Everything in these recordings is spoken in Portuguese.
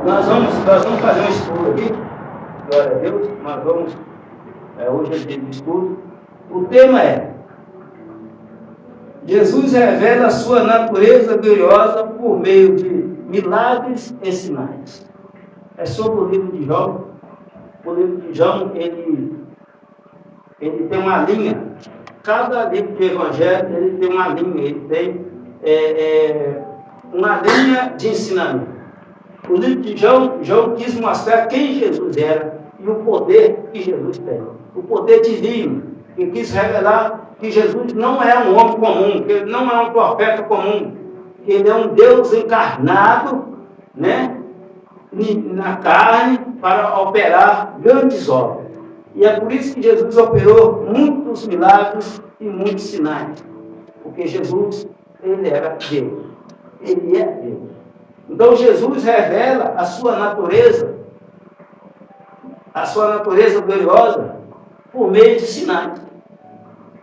Nós vamos fazer um estudo aqui, glória a Deus, nós vamos, hoje é dia de estudo. O tema é: Jesus revela a sua natureza gloriosa por meio de milagres e sinais. É sobre o livro de João. O livro de João, ele tem uma linha. Cada livro de evangelho, ele tem uma linha, ele tem uma linha de ensinamento. O livro de João quis mostrar quem Jesus era e o poder que Jesus tem. O poder divino. E quis revelar que Jesus não é um homem comum, que ele não é um profeta comum, que ele é um Deus encarnado, né, na carne, para operar grandes obras. E é por isso que Jesus operou muitos milagres e muitos sinais. Porque Jesus, ele era Deus. Ele é Deus. Então Jesus revela a sua natureza gloriosa, por meio de sinais.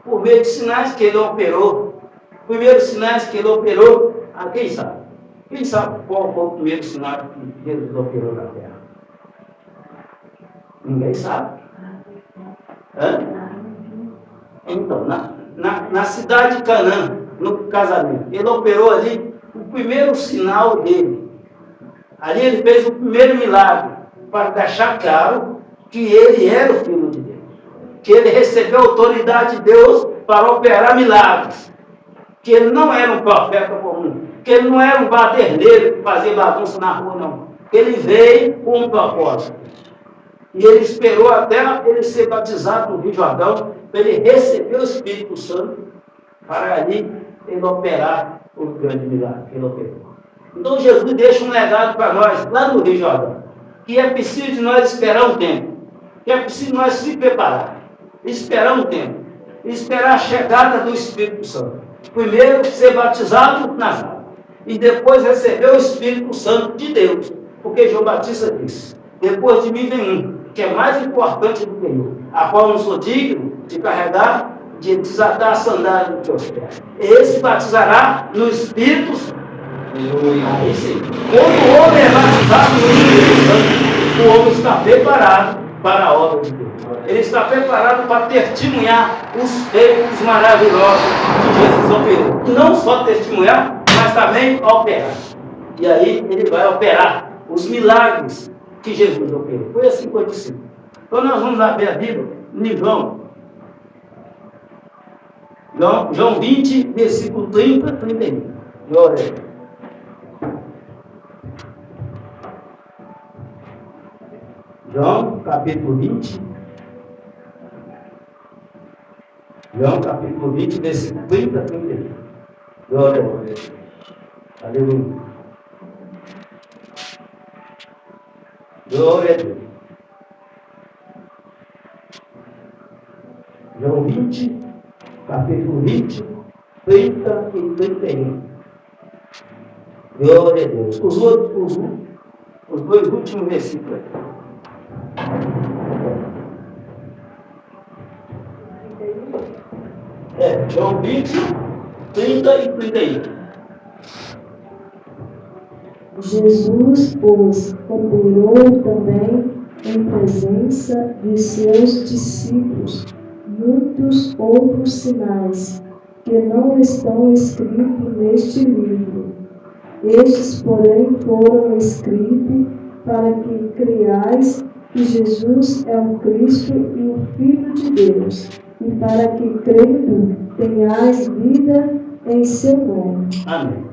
Por meio de sinais que ele operou. Primeiros sinais que ele operou, quem sabe? Quem sabe qual foi o primeiro sinal que Jesus operou na terra? Ninguém sabe. Então, na cidade de Canaã, no casamento, ele operou ali o primeiro sinal dele. Ali ele fez o primeiro milagre, para deixar claro que ele era o Filho de Deus. Que ele recebeu a autoridade de Deus para operar milagres. Que ele não era um profeta comum. Que ele não era um baderneiro que fazia bagunça na rua, não. Que ele veio com um propósito. E ele esperou até ele ser batizado no Rio Jordão, para ele receber o Espírito Santo, para ali ele operar o grande milagre que ele operou. Então Jesus deixa um legado para nós, lá no Rio Jordão, que é preciso de nós esperar um tempo, que é preciso nós se preparar, esperar um tempo, esperar a chegada do Espírito Santo. Primeiro ser batizado nas águas, e depois receber o Espírito Santo de Deus, porque João Batista disse: depois de mim vem um, que é mais importante do que eu, a qual não sou digno de carregar, de desatar a sandália dos teus pés. Esse batizará no Espírito Santo. Aí sim. Quando o homem é batizado no Espírito Santo, o homem está preparado para a obra de Deus. Ele está preparado para testemunhar os feitos maravilhosos que Jesus operou. Não só testemunhar, mas também operar. E aí ele vai operar os milagres que Jesus operou. Foi assim que eu disse. Então nós vamos abrir a Bíblia em João 20, versículo 30 e 31. Glória a Deus. João, capítulo 20. João, capítulo 20, versículo 30 e 31. Glória a Deus. Aleluia. Glória a Deus. João 20, capítulo 20, 30 e 31. Glória a Deus. Os dois últimos versículos. João 20, 30 e 31. Jesus, pois, operou também em presença de seus discípulos muitos outros sinais que não estão escritos neste livro. Estes, porém, foram escritos para que creiais que Jesus é o Cristo e o Filho de Deus, e para que, crendo, tenhais vida em seu nome. Amém.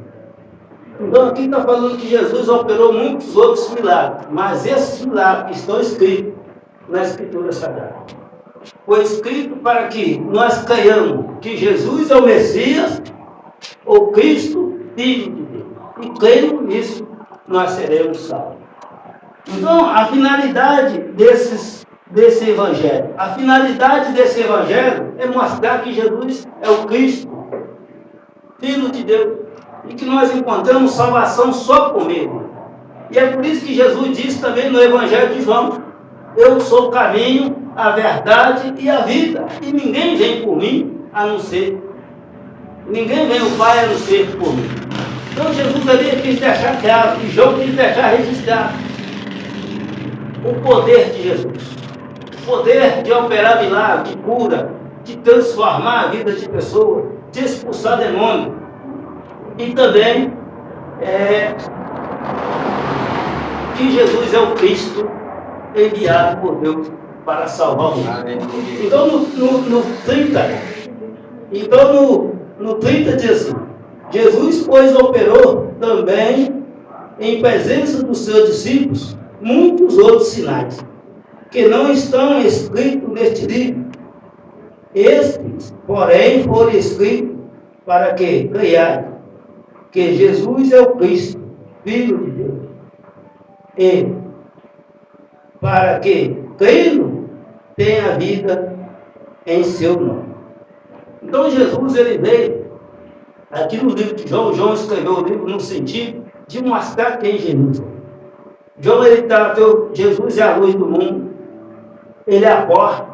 Então aqui está falando que Jesus operou muitos outros milagres, mas esses milagres estão escritos na Escritura Sagrada. Foi escrito para que nós creiamos que Jesus é o Messias, o Cristo, Filho de Deus. E crendo nisso, nós seremos salvos. Então, a finalidade desse Evangelho, é mostrar que Jesus é o Cristo, Filho de Deus, e que nós encontramos salvação só por Ele. E é por isso que Jesus disse também no Evangelho de João: eu sou o caminho, a verdade e a vida, e ninguém vem por mim a não ser, ninguém vem ao Pai a não ser por mim. Então Jesus ali quis deixar claro, e João quis deixar registrado, o poder de Jesus. O poder de operar milagre, de cura, de transformar a vida de pessoas, de expulsar demônio. E também que Jesus é o Cristo enviado por Deus para salvar o mundo. Então no 30 diz assim: Jesus, pois, operou também em presença dos seus discípulos muitos outros sinais, que não estão escritos neste livro. Estes, porém, foram escritos para que creiais que Jesus é o Cristo, Filho de Deus, e para que, crendo, tenha vida em seu nome. Então Jesus, ele veio, aqui no livro de João escreveu o livro no sentido de mostrar quem Jesus é. João, ele tratou, Jesus é a luz do mundo, ele é a porta,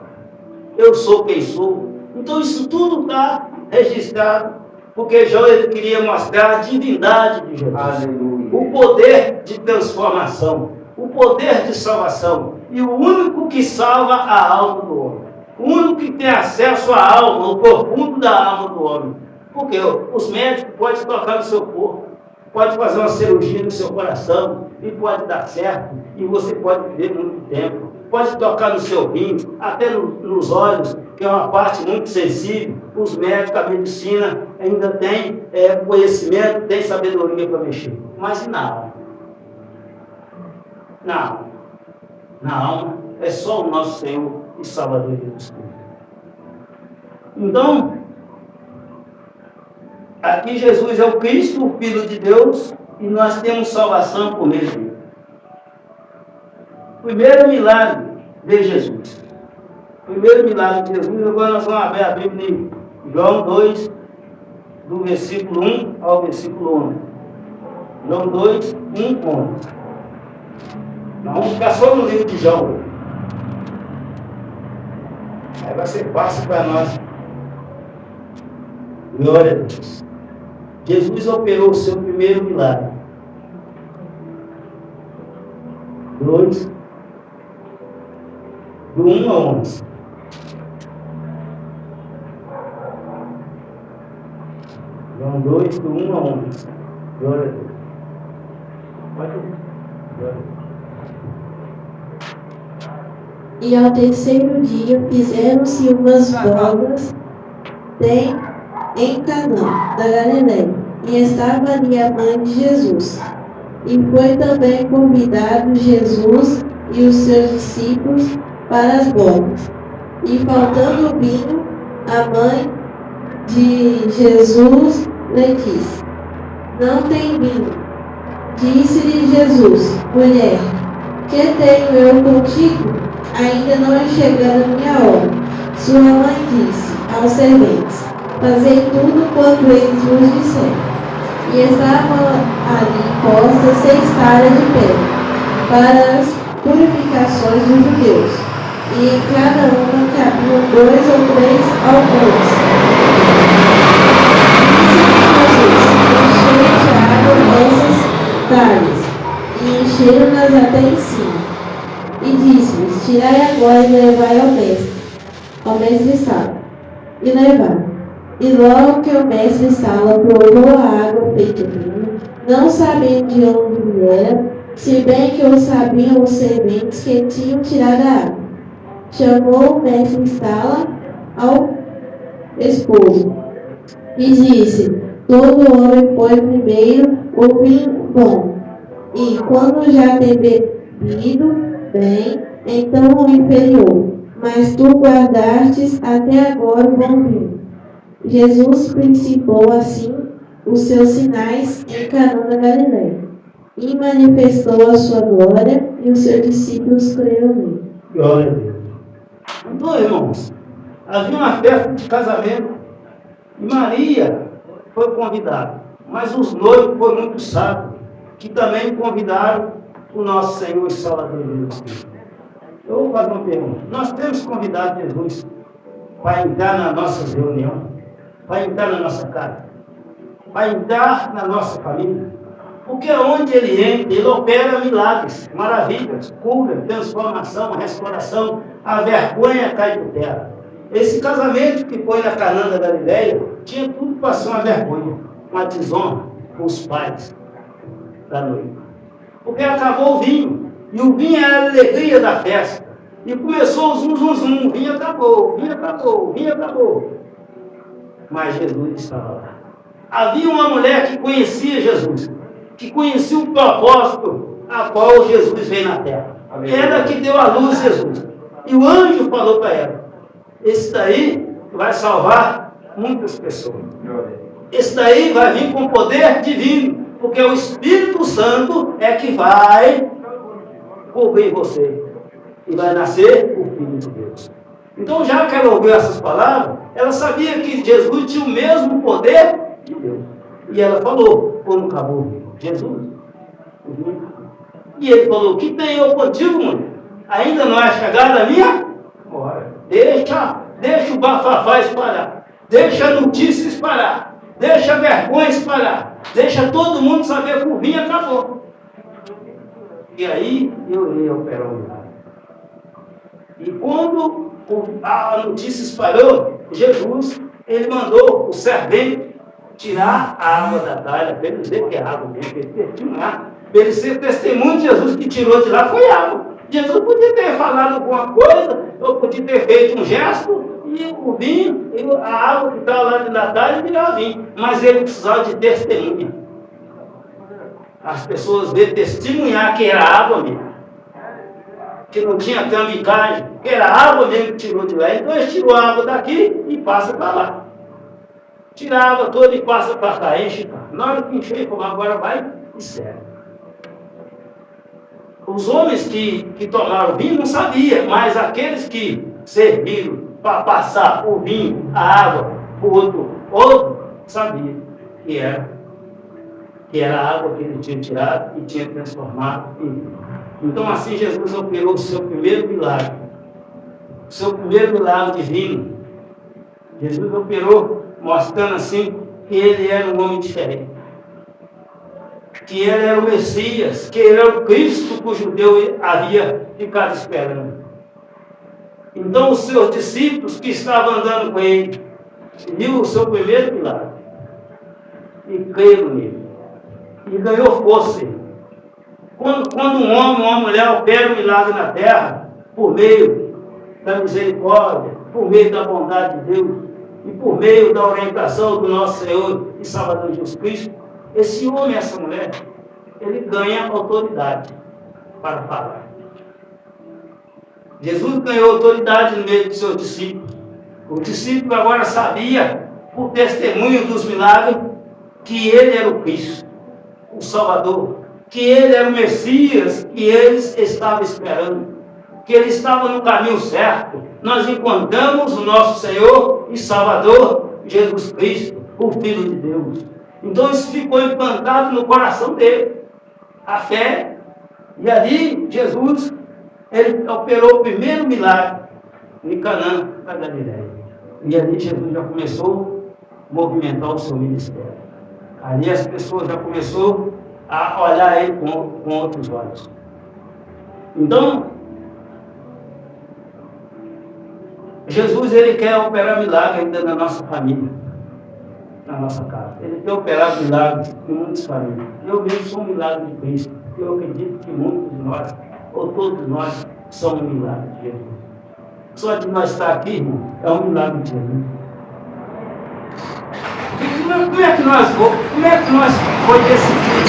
eu sou quem sou. Então isso tudo está registrado, porque João, ele queria mostrar a divindade de Jesus. Aleluia. O poder de transformação, o poder de salvação, e o único que salva a alma do homem, o único que tem acesso à alma, ao profundo da alma do homem. Porque os médicos podem tocar no seu corpo, pode fazer uma cirurgia no seu coração e pode dar certo, e você pode viver muito tempo. Pode tocar no seu rim, até nos olhos, que é uma parte muito sensível. Os médicos, a medicina ainda tem conhecimento, tem sabedoria para mexer. Mas e na alma? Na alma é só o nosso Senhor e Salvador Jesus Cristo. Então, aqui Jesus é o Cristo, o Filho de Deus, e nós temos salvação por meio dele. Primeiro milagre de Jesus. Primeiro milagre de Jesus. Agora nós vamos abrir a Bíblia em João 2, do versículo 1 ao versículo 11. João 2, 1, 11. Nós vamos ficar só no livro de João. Aí vai ser fácil para nós. Glória a Deus. Jesus operou o seu primeiro milagre. 2, do 1 a 11. João 2, do 1 a 11. Glória a Deus. Pode ir. Glória a Deus. E ao terceiro dia fizeram-se umas bodas em Canaã da Galileia, e estava ali a mãe de Jesus. E foi também convidado Jesus e os seus discípulos para as bodas. E faltando o vinho, a mãe de Jesus lhe disse: não tem vinho. Disse-lhe Jesus: mulher, que tenho eu contigo? Ainda não é chegada a minha hora. Sua mãe disse aos serventes: fazei tudo quanto eles vos disserem. E estavam ali postas 6 talhas de pedra para as purificações dos judeus, e em cada uma cabiam 2 ou 3 alcoves. Disse-lhes Jesus: enchei de água essas talhas, e encheram-nas até em cima. E disse-lhes: tirai agora e levai ao mestre Sala. E levaram. E logo que o mestre Sala provou a água feita vinho, não sabendo de onde era, se bem que o sabiam os serventes que tinham tirado a água, chamou o mestre Sala ao esposo e disse: todo homem põe primeiro o vinho bom, e quando já tem bebido bem, então o inferior, mas tu guardastes até agora o bom vinho. Jesus principou assim os seus sinais em Canaã da Galileia, e manifestou a sua glória, e os seus discípulos creram nele. Glória a Deus. Então, irmãos, havia uma festa de casamento e Maria foi convidada, mas os noivos foram muito sábios, que também convidaram o nosso Senhor e Salvador Jesus Cristo. Eu vou fazer uma pergunta. Nós temos convidado Jesus para entrar na nossa reunião, para entrar na nossa casa, para entrar na nossa família. Porque onde ele entra, ele opera milagres, maravilhas, cura, transformação, restauração, a vergonha cai por terra. Esse casamento que foi na Canaã da Galileia tinha tudo para ser uma vergonha, uma desonra com os pais da noiva. Porque acabou o vinho, e o vinho era a alegria da festa. E começou o zum, zum, zum, o vinho acabou, o vinho acabou, o vinho acabou. Mas Jesus estava lá. Havia uma mulher que conhecia Jesus, que conhecia o propósito a qual Jesus veio na terra. Ela que deu à luz Jesus. E o anjo falou para ela: esse daí vai salvar muitas pessoas. Esse daí vai vir com poder divino, porque o Espírito Santo é que vai cobrir você. E vai nascer o Filho de Deus. Então, já que ela ouviu essas palavras, ela sabia que Jesus tinha o mesmo poder de Deus. E ela falou, quando acabou o vinho: Jesus, o vinho acabou. E ele falou: o que tem eu contigo, mulher? Ainda não é chegada a minha hora. Deixa o bafafá espalhar. Deixa a notícia espalhar. Deixa a vergonha espalhar. Deixa todo mundo saber que o vinho acabou. E aí eu ia operar o milagre. E quando a notícia espalhou, Jesus, ele mandou o servente tirar a água da talha, para ele dizer que é água mesmo, para ele testemunhar, para ele ser testemunho de Jesus, que tirou de lá foi água. Jesus podia ter falado alguma coisa, ou podia ter feito um gesto, e o vinho, a água que estava lá na talha, virava vinho. Mas ele precisava de testemunha. As pessoas veem testemunhar que era água mesmo, que não tinha cambicagem, que era água mesmo que tirou de lá. Então eles tirou a água daqui e passa para lá. Tira a água toda e passa para cá, enche. Na hora que encher, como agora vai e serve. Os homens que tomaram vinho não sabiam, mas aqueles que serviram para passar o vinho, a água, para o outro, sabiam que era a água que ele tinha tirado e tinha transformado em vinho. Então, assim, Jesus operou o seu primeiro milagre. O seu primeiro milagre divino. Jesus operou, mostrando assim que ele era um homem diferente. Que ele era o Messias, que ele era o Cristo que o judeu havia ficado esperando. Então, os seus discípulos que estavam andando com ele, viu o seu primeiro milagre. E creram nele. E ganhou força. Quando um homem ou uma mulher opera um milagre na terra, por meio da misericórdia, por meio da bondade de Deus, e por meio da orientação do nosso Senhor e Salvador Jesus Cristo, esse homem, essa mulher, ele ganha autoridade para falar. Jesus ganhou autoridade no meio dos seus discípulos. O discípulo agora sabia, por testemunho dos milagres, que ele era o Cristo, o Salvador, que ele era o Messias que eles estavam esperando, que ele estava no caminho certo. Nós encontramos o nosso Senhor e Salvador, Jesus Cristo, o Filho de Deus. Então isso ficou implantado no coração dele, a fé. E ali Jesus, ele operou o primeiro milagre em Canaã da Galileia. E ali Jesus já começou a movimentar o seu ministério. Ali as pessoas já começaram a olhar ele com outros olhos. Então, Jesus, ele quer operar milagre ainda na nossa família, na nossa casa. Ele quer operar milagres em muitas famílias. Eu mesmo sou um milagre de Cristo. Eu acredito que muitos de nós, ou todos nós, somos um milagre de Jesus. Só de nós estar aqui, irmão, é um milagre de Jesus. Como é que nós foi decidir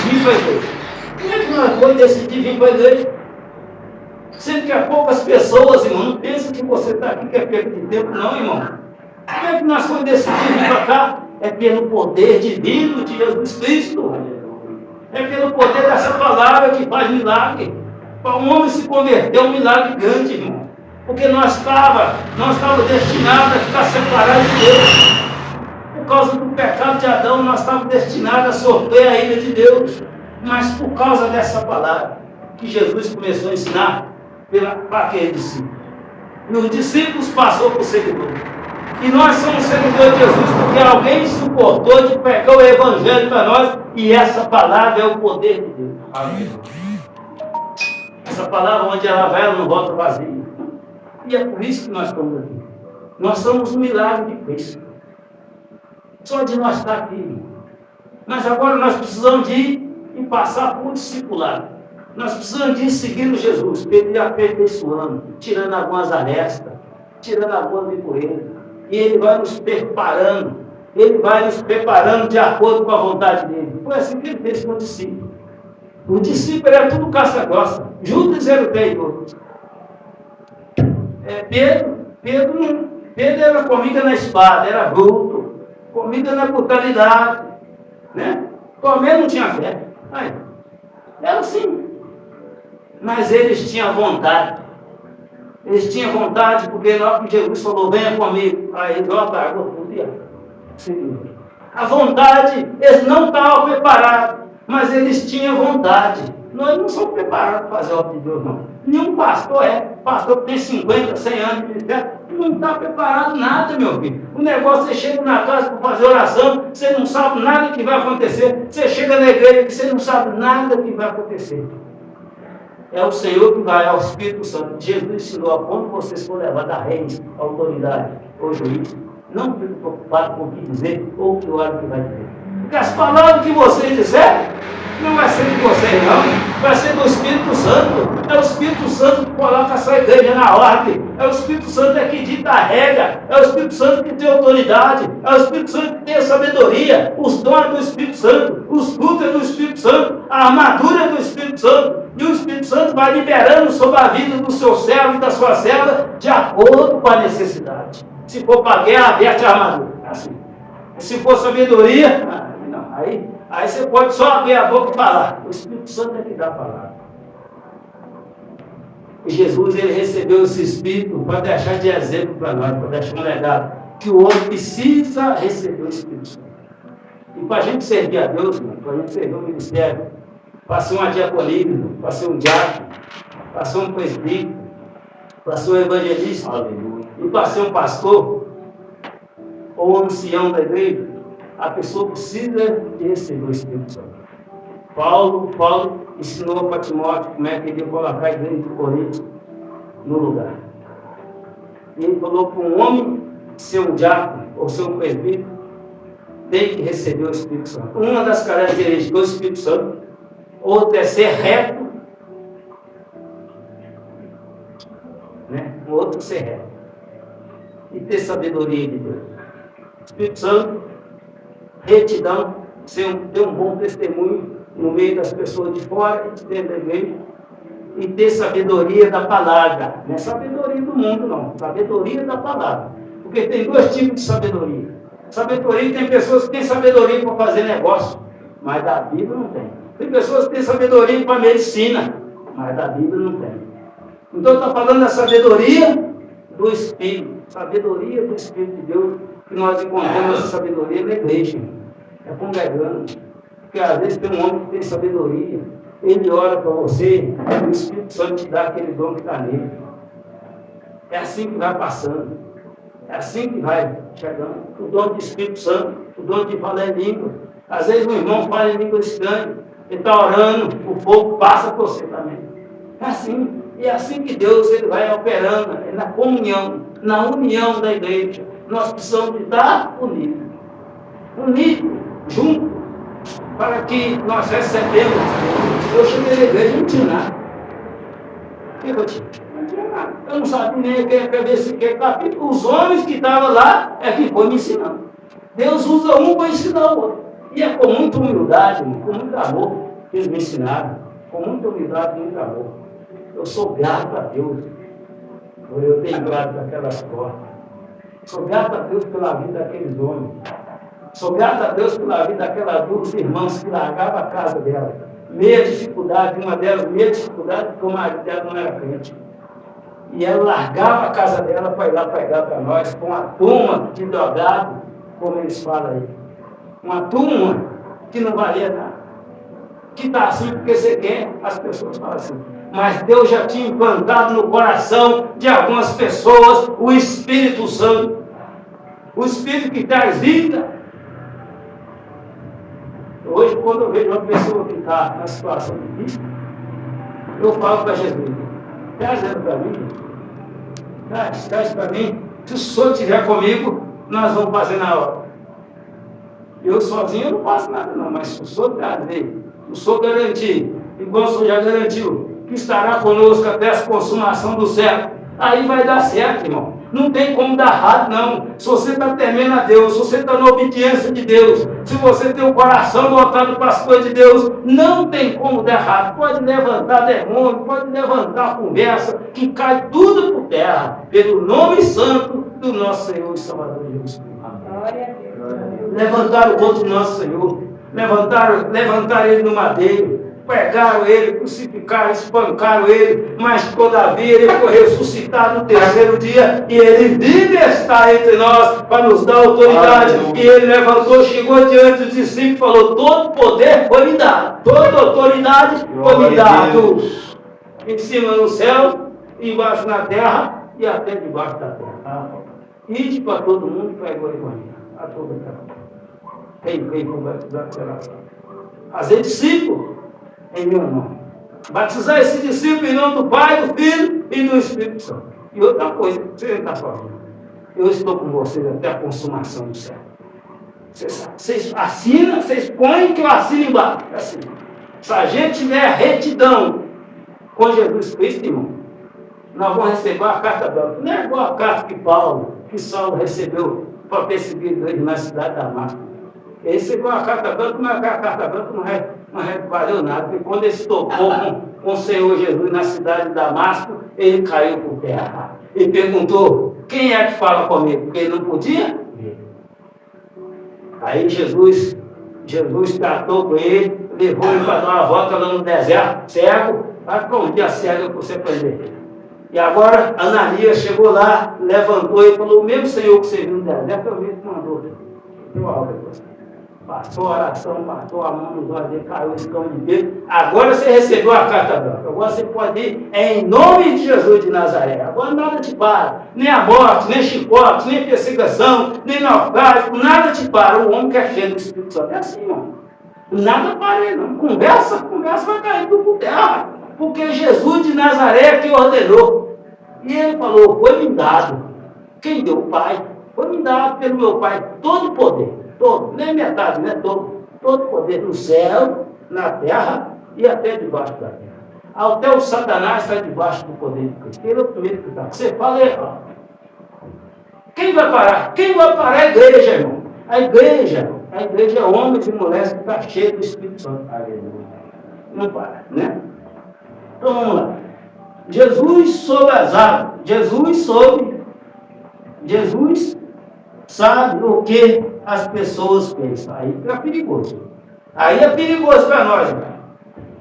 vir para a igreja? Como é que nós foi decidir vir para a igreja? Sendo que há poucas pessoas, irmão, não pensa que você está aqui que é perda de tempo, não, irmão. Como é que nós foi decidir vir para cá? É pelo poder divino de Jesus Cristo. É pelo poder dessa palavra que faz milagre. Para um homem se converter é um milagre grande, irmão. Porque nós estávamos destinados a ficar separados de Deus. Por causa do pecado de Adão, nós estávamos destinados a sofrer a ira de Deus. Mas por causa dessa palavra que Jesus começou a ensinar para aqueles discípulos. E os discípulos passou para os seguidores. E nós somos seguidores de Jesus porque alguém suportou de pegar o Evangelho para nós, e essa palavra é o poder de Deus. Amém. Essa palavra, onde ela vai, ela não volta vazia. E é por isso que nós estamos aqui. Nós somos um milagre de Cristo. Só de nós estar aqui. Mas agora nós precisamos de ir e passar por discipulado. Nós precisamos de ir seguindo Jesus, ele aperfeiçoando, tirando algumas arestas, tirando algumas impurezas. E ele vai nos preparando. Ele vai nos preparando de acordo com a vontade dele. Foi assim que ele fez com o discípulo. O discípulo era tudo caça-grossa. Judas era o traidor. Pedro era comida na espada, era bruto, comida na brutalidade, né? Tomé não tinha fé. Aí, era assim. Mas eles tinham vontade. Eles tinham vontade, porque na hora que Jesus falou, venha comigo, aí eles voltam a água por dia. A vontade, eles não estavam preparados, mas eles tinham vontade. Nós não somos preparados para fazer a obra de Deus, não. Nenhum pastor pastor que tem 50, 100 anos de ministério, não está preparado nada, meu filho. O negócio, você chega na casa para fazer oração, você não sabe nada que vai acontecer. Você chega na igreja, você não sabe nada que vai acontecer. É o Senhor que vai, ao Espírito Santo. Jesus ensinou a quando vocês for levar da reis, autoridade ou juiz, não fique preocupado com o que dizer ou que hora que vai dizer. Porque as palavras que vocês disserem, não vai ser de vocês não, vai ser do Espírito Santo. É o Espírito Santo que coloca essa igreja na ordem. É o Espírito Santo que dita a regra. É o Espírito Santo que tem autoridade. É o Espírito Santo que tem a sabedoria. Os dons do Espírito Santo. Os frutos do Espírito Santo. A armadura do Espírito Santo. E o Espírito Santo vai liberando sobre a vida do seu servo e da sua serva de acordo com a necessidade. Se for para guerra, veste a armadura. Assim. Se for sabedoria, não. Aí você pode só abrir a boca e falar. O Espírito Santo é que dá a palavra. E Jesus, ele recebeu esse Espírito para deixar de exemplo para nós, para deixar um legado. Que o homem precisa receber o Espírito Santo. E para a gente servir a Deus, para a gente servir o ministério, para ser uma diaconia, para ser um diácono, para ser um presbítero, para ser um evangelista, aleluia, e para ser um pastor, ou um ancião da igreja, a pessoa precisa de receber o Espírito Santo. Paulo ensinou para Timóteo como é que ele ia colocar a igreja de Corinto no lugar. E ele falou para um homem ser um diácono ou ser um presbítero, tem que receber o Espírito Santo. Uma das características do Espírito Santo, outra é ser reto, né? O outro ser reto. E ter sabedoria de Deus. Espírito Santo, retidão, ter um bom testemunho no meio das pessoas de fora e de dentro da igreja, e ter sabedoria da palavra. Não é sabedoria do mundo, não. Sabedoria da palavra. Porque tem dois tipos de sabedoria. Sabedoria, tem pessoas que têm sabedoria para fazer negócio, mas da Bíblia não tem. Tem pessoas que têm sabedoria para medicina, mas da Bíblia não tem. Então está falando da sabedoria do Espírito. Sabedoria do Espírito de Deus, que nós encontramos essa sabedoria na igreja. É congregando. Porque às vezes tem um homem que tem sabedoria, ele ora para você, o Espírito Santo te dá aquele dom que está nele. É assim que vai passando. É assim que vai chegando. O dom do Espírito Santo, o dom de falar em língua. Às vezes o irmão fala em língua estranha, ele está orando, o fogo passa por você também. É assim. E é assim que Deus ele vai operando, é na comunhão, na união da igreja. Nós precisamos de estar unidos, juntos, para que nós recebemos. Eu cheguei na igreja e não tinha nada. O que eu tinha? Não tinha nada. Eu não sabia nem o que é versículo, capítulo. Os homens que estavam lá é que foi me ensinando. Deus usa um para ensinar o outro. E é com muita humildade, com muito amor que eles me ensinaram. Com muita humildade e muito amor. Eu sou grato a Deus. Eu tenho grato daquelas portas. Sou grato a Deus pela vida daqueles homens. Sou grato a Deus pela vida daquelas duas irmãs que largavam a casa dela. Meia dificuldade, uma delas meia dificuldade, porque o marido dela não era crente. E ela largava a casa dela para ir lá pregar para nós, com uma turma de drogado, como eles falam aí. Uma turma que não valia nada. Que está assim porque você quer, as pessoas falam assim. Mas Deus já tinha implantado no coração de algumas pessoas o Espírito Santo. o Espírito que traz vida. Hoje, quando eu vejo uma pessoa que está na situação difícil, eu falo para Jesus, traz ela para mim, traz para mim. Se o Senhor estiver comigo, nós vamos fazer na hora. Eu sozinho não faço nada não, mas se o Senhor trazer, o Senhor garantir, igual o Senhor já garantiu, que estará conosco até a consumação do século, aí vai dar certo, irmão. Não tem como dar errado, não. Se você está temendo a Deus, se você está na obediência de Deus, se você tem o coração voltado para as coisas de Deus, não tem como dar errado. Pode levantar demônio, pode levantar conversa, que cai tudo por terra, pelo nome santo do nosso Senhor e Salvador Jesus Cristo. Levantaram contra o nosso Senhor, levantaram ele no madeiro, pegaram ele, crucificaram, espancaram ele, mas todavia ele foi ressuscitado no terceiro dia, e ele vive está entre nós, para nos dar autoridade. E ele levantou, chegou diante dos discípulos e falou, todo poder foi me dado, toda autoridade foi me dado, em cima no céu, embaixo na terra, e até debaixo da terra. Ide para todo mundo, pregou o evangelho, a toda a terra. Quem foi batizado será salvo. Fazer discípulo em meu nome. Batizar esse discípulo em nome do Pai, do Filho e do Espírito Santo. E outra coisa, você não está sozinho. Eu estou com vocês até a consumação do céu. Vocês assinam, vocês põem que eu assino embaixo. Assim. Se a gente tiver retidão com Jesus Cristo, irmão, nós vamos receber a carta branca. Não é igual a carta que Saulo recebeu para perseguir ele na cidade de Damasco. Ele recebeu a carta branca, mas a carta branca não valeu nada, porque quando ele se tocou com o Senhor Jesus na cidade de Damasco, ele caiu por terra. E perguntou, quem é que fala comigo? Porque ele não podia ver. Aí Jesus tratou com ele, levou ele para dar uma volta lá no deserto, cego, vai ficar um dia cego para você aprender. E agora Ananias chegou lá, levantou e falou, o mesmo Senhor que você viu no deserto, eu vi que mandou. Deu a obra para você. Passou a oração, passou a mão nos olhos dele, caiu esse cão de Pedro. Agora você recebeu a carta branca. Agora você pode ir em nome de Jesus de Nazaré. Agora nada te para. Nem a morte, nem chicote, nem perseguição, nem naufrágio, nada te para. O homem que é cheio do Espírito Santo é assim, irmão. Nada para ele, não. Conversa vai cair tudo por terra. Porque Jesus de Nazaré que ordenou. E ele falou, foi me dado. Quem deu? O Pai. Foi me dado pelo meu Pai todo o poder. Todo, nem metade, né? Todo poder no céu, na terra e até debaixo da terra. Até o Satanás está debaixo do poder de Cristo. Ele é o primeiro que está. Você fala errado. Quem vai parar? Quem vai parar é a igreja, irmão. A igreja é homens e mulheres que estão cheios do Espírito Santo. Não para, né? Então vamos lá. Jesus sob as águas. Jesus sabe o que as pessoas pensam. Aí é perigoso. Aí é perigoso para nós, irmão.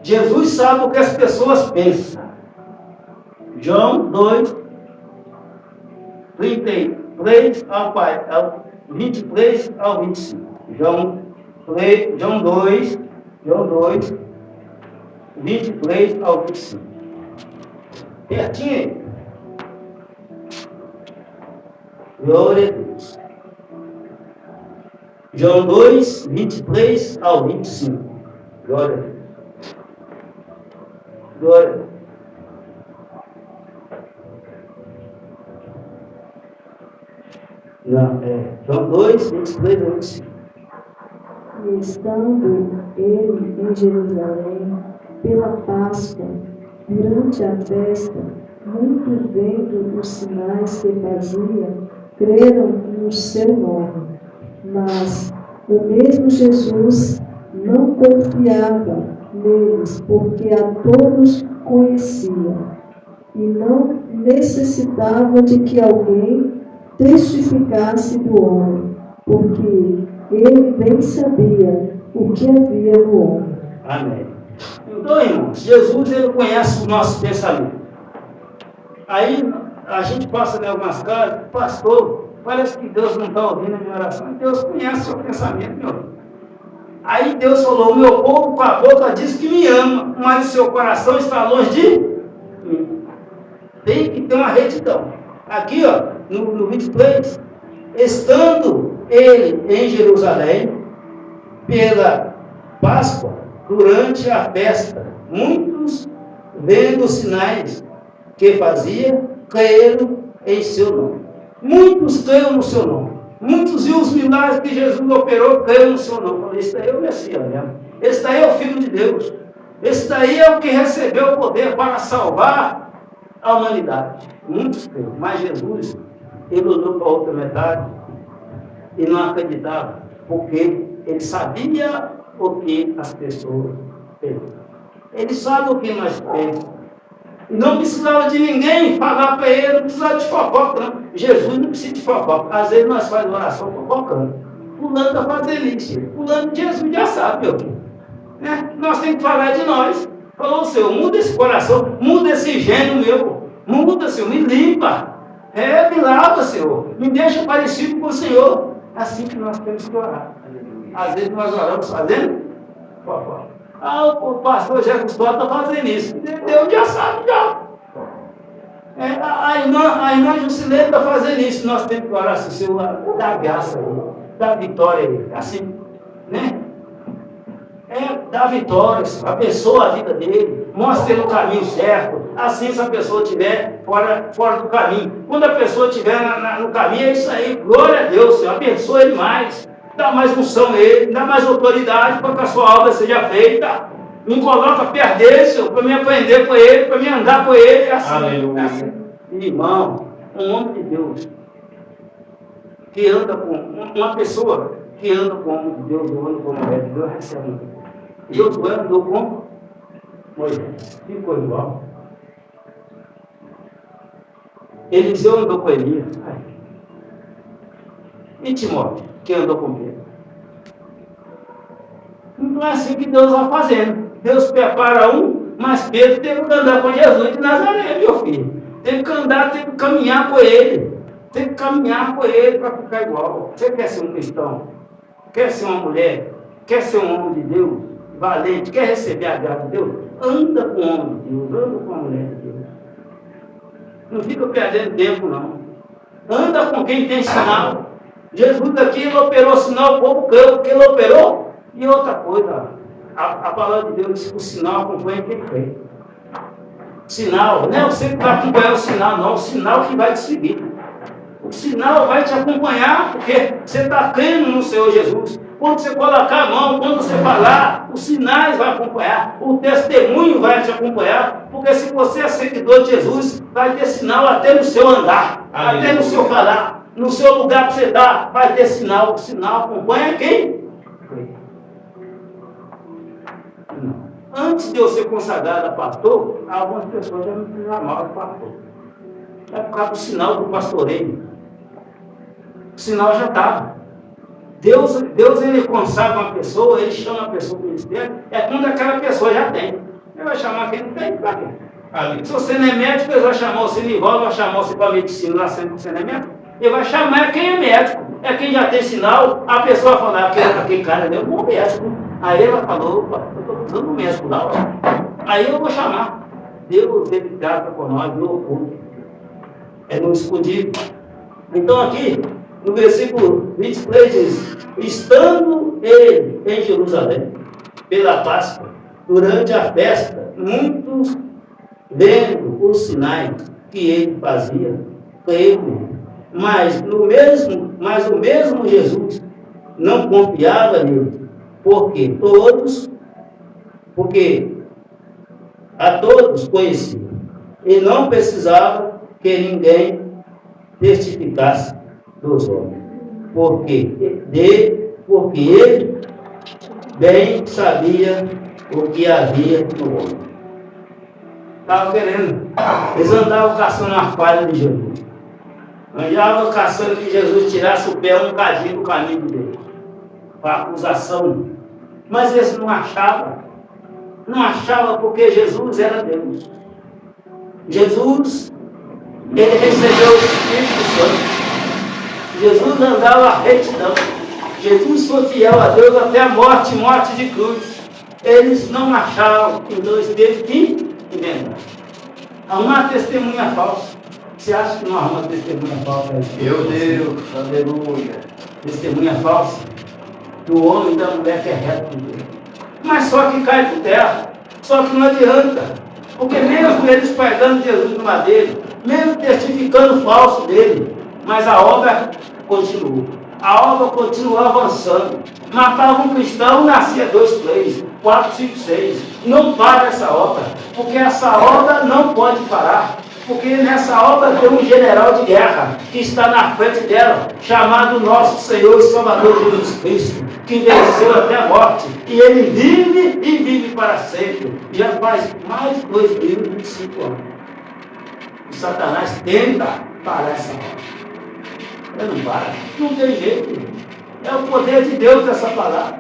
Jesus sabe o que as pessoas pensam. João 2, 33 ao 23 ao 25. João 2, 23 ao 25. Pertinho aí. Glória a Deus. João 2, 23 ao 25. Glória a Deus. Glória a Deus. João 2, 23 ao 25. E estando ele em Jerusalém pela Páscoa, durante a festa, muitos vendo os sinais que fazia, creram no seu nome. Mas o mesmo Jesus não confiava neles, porque a todos conhecia, e não necessitava de que alguém testificasse do homem, porque ele bem sabia o que havia no homem. Amém. Então, irmãos, Jesus ele conhece o nosso pensamento. Aí a gente passa em algumas casas, pastor, parece que Deus não está ouvindo a minha oração. Deus conhece o seu pensamento, meu irmão. Aí Deus falou, o meu povo com a boca diz que me ama, mas o seu coração está longe de mim. Tem que ter uma retidão. Aqui, ó, no 23, Estando ele em Jerusalém, pela Páscoa, durante a festa, muitos, vendo os sinais que fazia, creram em seu nome. Muitos creram no seu nome. Muitos viram os milagres que Jesus operou, creram no seu nome. Falei, esse daí é o Messias mesmo. Esse daí é o Filho de Deus. Esse daí é o que recebeu o poder para salvar a humanidade. Muitos creram. Mas Jesus, ele olhou para a outra metade e não acreditava, porque ele sabia o que as pessoas pensam. Ele sabe o que nós pensamos. E não precisava de ninguém falar para ele, não precisava de fofoca, não. Jesus não precisa de fofoca. Às vezes nós fazemos oração fofocando. Fulano está fazendo isso. Fulano, Jesus já sabe, meu filho. Né? Nós temos que falar de nós. Falou, Senhor, muda esse coração, muda esse gênio meu. Muda, Senhor, me limpa. Me lava, Senhor. Me deixa parecido com o Senhor. É assim que nós temos que orar. Às vezes nós oramos fazendo fofoca. O pastor José Gustavo está fazendo isso. Deus já sabe, já. A irmã Jusileira está fazendo isso. Nós temos que orar, se o Senhor dá graça aí, dá vitória aí. Assim, né? Dá vitória, abençoa a vida dele, mostra ele o caminho certo. Assim, se a pessoa estiver fora do caminho. Quando a pessoa estiver no caminho, é isso aí. Glória a Deus, Senhor. Abençoa ele mais. Dá mais unção a ele, dá mais autoridade para que a sua obra seja feita. Me coloca perto dele, Senhor, para me aprender com ele, para me andar com ele. Assim, aleluia. Assim. Irmão, um homem de Deus que anda com uma pessoa que anda com o homem de Deus, anda com a mulher de Deus, recebe. Josué andou com Moisés, ficou igual. Eliseu andou com Elias. E Timóteo, que andou com Pedro. Não é assim que Deus vai fazendo. Deus prepara um, mas Pedro teve que andar com Jesus de Nazaré, meu filho. Teve que andar, teve que caminhar com ele. Teve que caminhar com ele para ficar igual. Você quer ser um cristão? Quer ser uma mulher? Quer ser um homem de Deus? Valente? Quer receber a graça de Deus? Anda com o homem de Deus, anda com a mulher de Deus. Não fica perdendo tempo, não. Anda com quem tem sinal. Jesus aqui, ele operou sinal, o povo creu, porque ele operou. E outra coisa, a palavra de Deus diz que o sinal acompanha quem crê. Sinal, não é você que vai acompanhar o sinal, não, o sinal que vai te seguir. O sinal vai te acompanhar, porque você está crendo no Senhor Jesus. Quando você colocar a mão, quando você falar, os sinais vão acompanhar, o testemunho vai te acompanhar, porque se você é seguidor de Jesus, vai ter sinal até no seu andar, até no seu falar. No seu lugar que você está, vai ter sinal. O sinal acompanha quem? Não. Antes de eu ser consagrado a pastor, algumas pessoas já me chamavam de pastor. É por causa do sinal do pastoreio. O sinal já estava. Deus ele consagra uma pessoa, ele chama a pessoa para o ministério, é quando aquela pessoa já tem. Ele vai chamar quem não tem, para quê? Se você não é médico, ele vai chamar você de volta, vai chamar você para a medicina, lá sendo que você não é médico. Ele vai chamar quem é médico, é quem já tem sinal. A pessoa vai falar, aquele cara é um bom médico. Aí ela falou, opa, eu estou usando um médico lá. Aí eu vou chamar. Deus, ele trata com nós no oculto. É no escondido. Então aqui, no versículo 23 diz, estando ele em Jerusalém, pela Páscoa, durante a festa, muitos vendo os sinais que ele fazia, creram. Mas o mesmo Jesus não confiava nele, porque a todos conhecia, e não precisava que ninguém testificasse dos homens, porque ele bem sabia o que havia no homem. Estava querendo, eles andavam caçando a falha de Jesus. Andavam caçando que Jesus tirasse o pé um bocadinho do caminho dele, para acusação. Mas eles não achavam. Não achavam porque Jesus era Deus. Jesus, ele recebeu o Espírito Santo. Jesus andava a retidão. Jesus foi fiel a Deus até a morte de cruz. Eles não achavam, então eles teve que inventar. Há uma testemunha falsa. Você acha que nós vamos testemunha falsa? Meu Deus, aleluia. Testemunha falsa do homem e da mulher que é reto com Deus. Mas só que cai por terra. Só que não adianta. Porque mesmo eles pregando Jesus no madeiro, mesmo testificando falso dele, mas a obra continuou. A obra continua avançando. Matava um cristão, nascia 2, 3, 4, 5, 6. Não para essa obra, porque essa obra não pode parar. Porque nessa obra tem um general de guerra que está na frente dela, chamado nosso Senhor e Salvador Jesus Cristo, que venceu até a morte. E ele vive e vive para sempre. Já faz mais de 2025 anos. E Satanás tenta parar essa obra. Ele não para. Não tem jeito. É o poder de Deus essa palavra.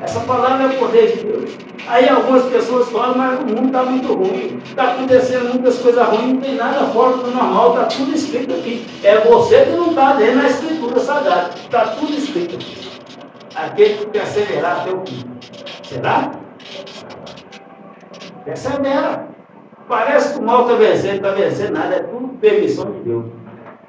Essa palavra é o poder de Deus. Aí algumas pessoas falam, mas o mundo está muito ruim, está acontecendo muitas coisas ruins, não tem nada fora do normal, está tudo escrito aqui. É você que não está lendo a Escritura Sagrada, está tudo escrito aqui. Aquele que perseverar até o fim. Será? Persevera. Parece que o mal está vencendo nada, é tudo permissão de Deus.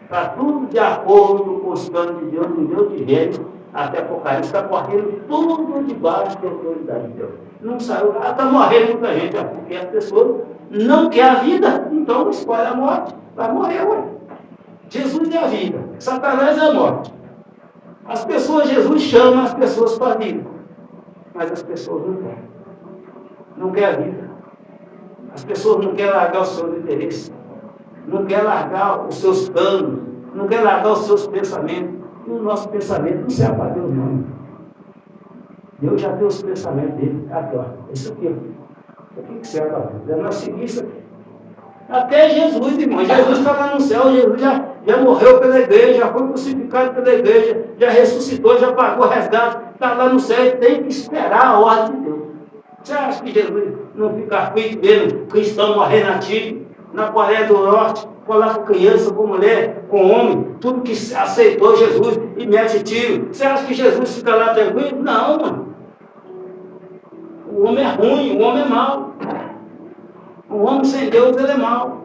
Está tudo de acordo com os planos de Deus, no Deus de reino. Até Apocalipse está correndo tudo debaixo da autoridade de Deus. Não saiu nada, está morrendo muita gente, porque as pessoas não querem a vida, então escolhe a morte. Vai morrer, ué. Jesus é a vida, Satanás é a morte. As pessoas, Jesus chama as pessoas para a vida, mas as pessoas não querem. Não querem a vida. As pessoas não querem largar os seus interesses, não querem largar os seus planos, não querem largar os seus pensamentos. E o nosso pensamento não serve para Deus, não. Deus já deu os pensamentos dele. Aqui, ó. Isso aqui. Isso aqui que serve para Deus. É nós seguir isso aqui. Até Jesus, irmão. Jesus está lá no céu. Jesus já morreu pela igreja, já foi crucificado pela igreja, já ressuscitou, já pagou o resgate. Está lá no céu e tem que esperar a ordem de Deus. Você acha que Jesus não fica aflito vendo cristão morrer nativo na Coreia do Norte? Falar com criança, com mulher, com homem, tudo que aceitou Jesus e mete tiro. Você acha que Jesus fica lá tranquilo? Não, mano. O homem é ruim, o homem é mau. O homem sem Deus, ele é mau.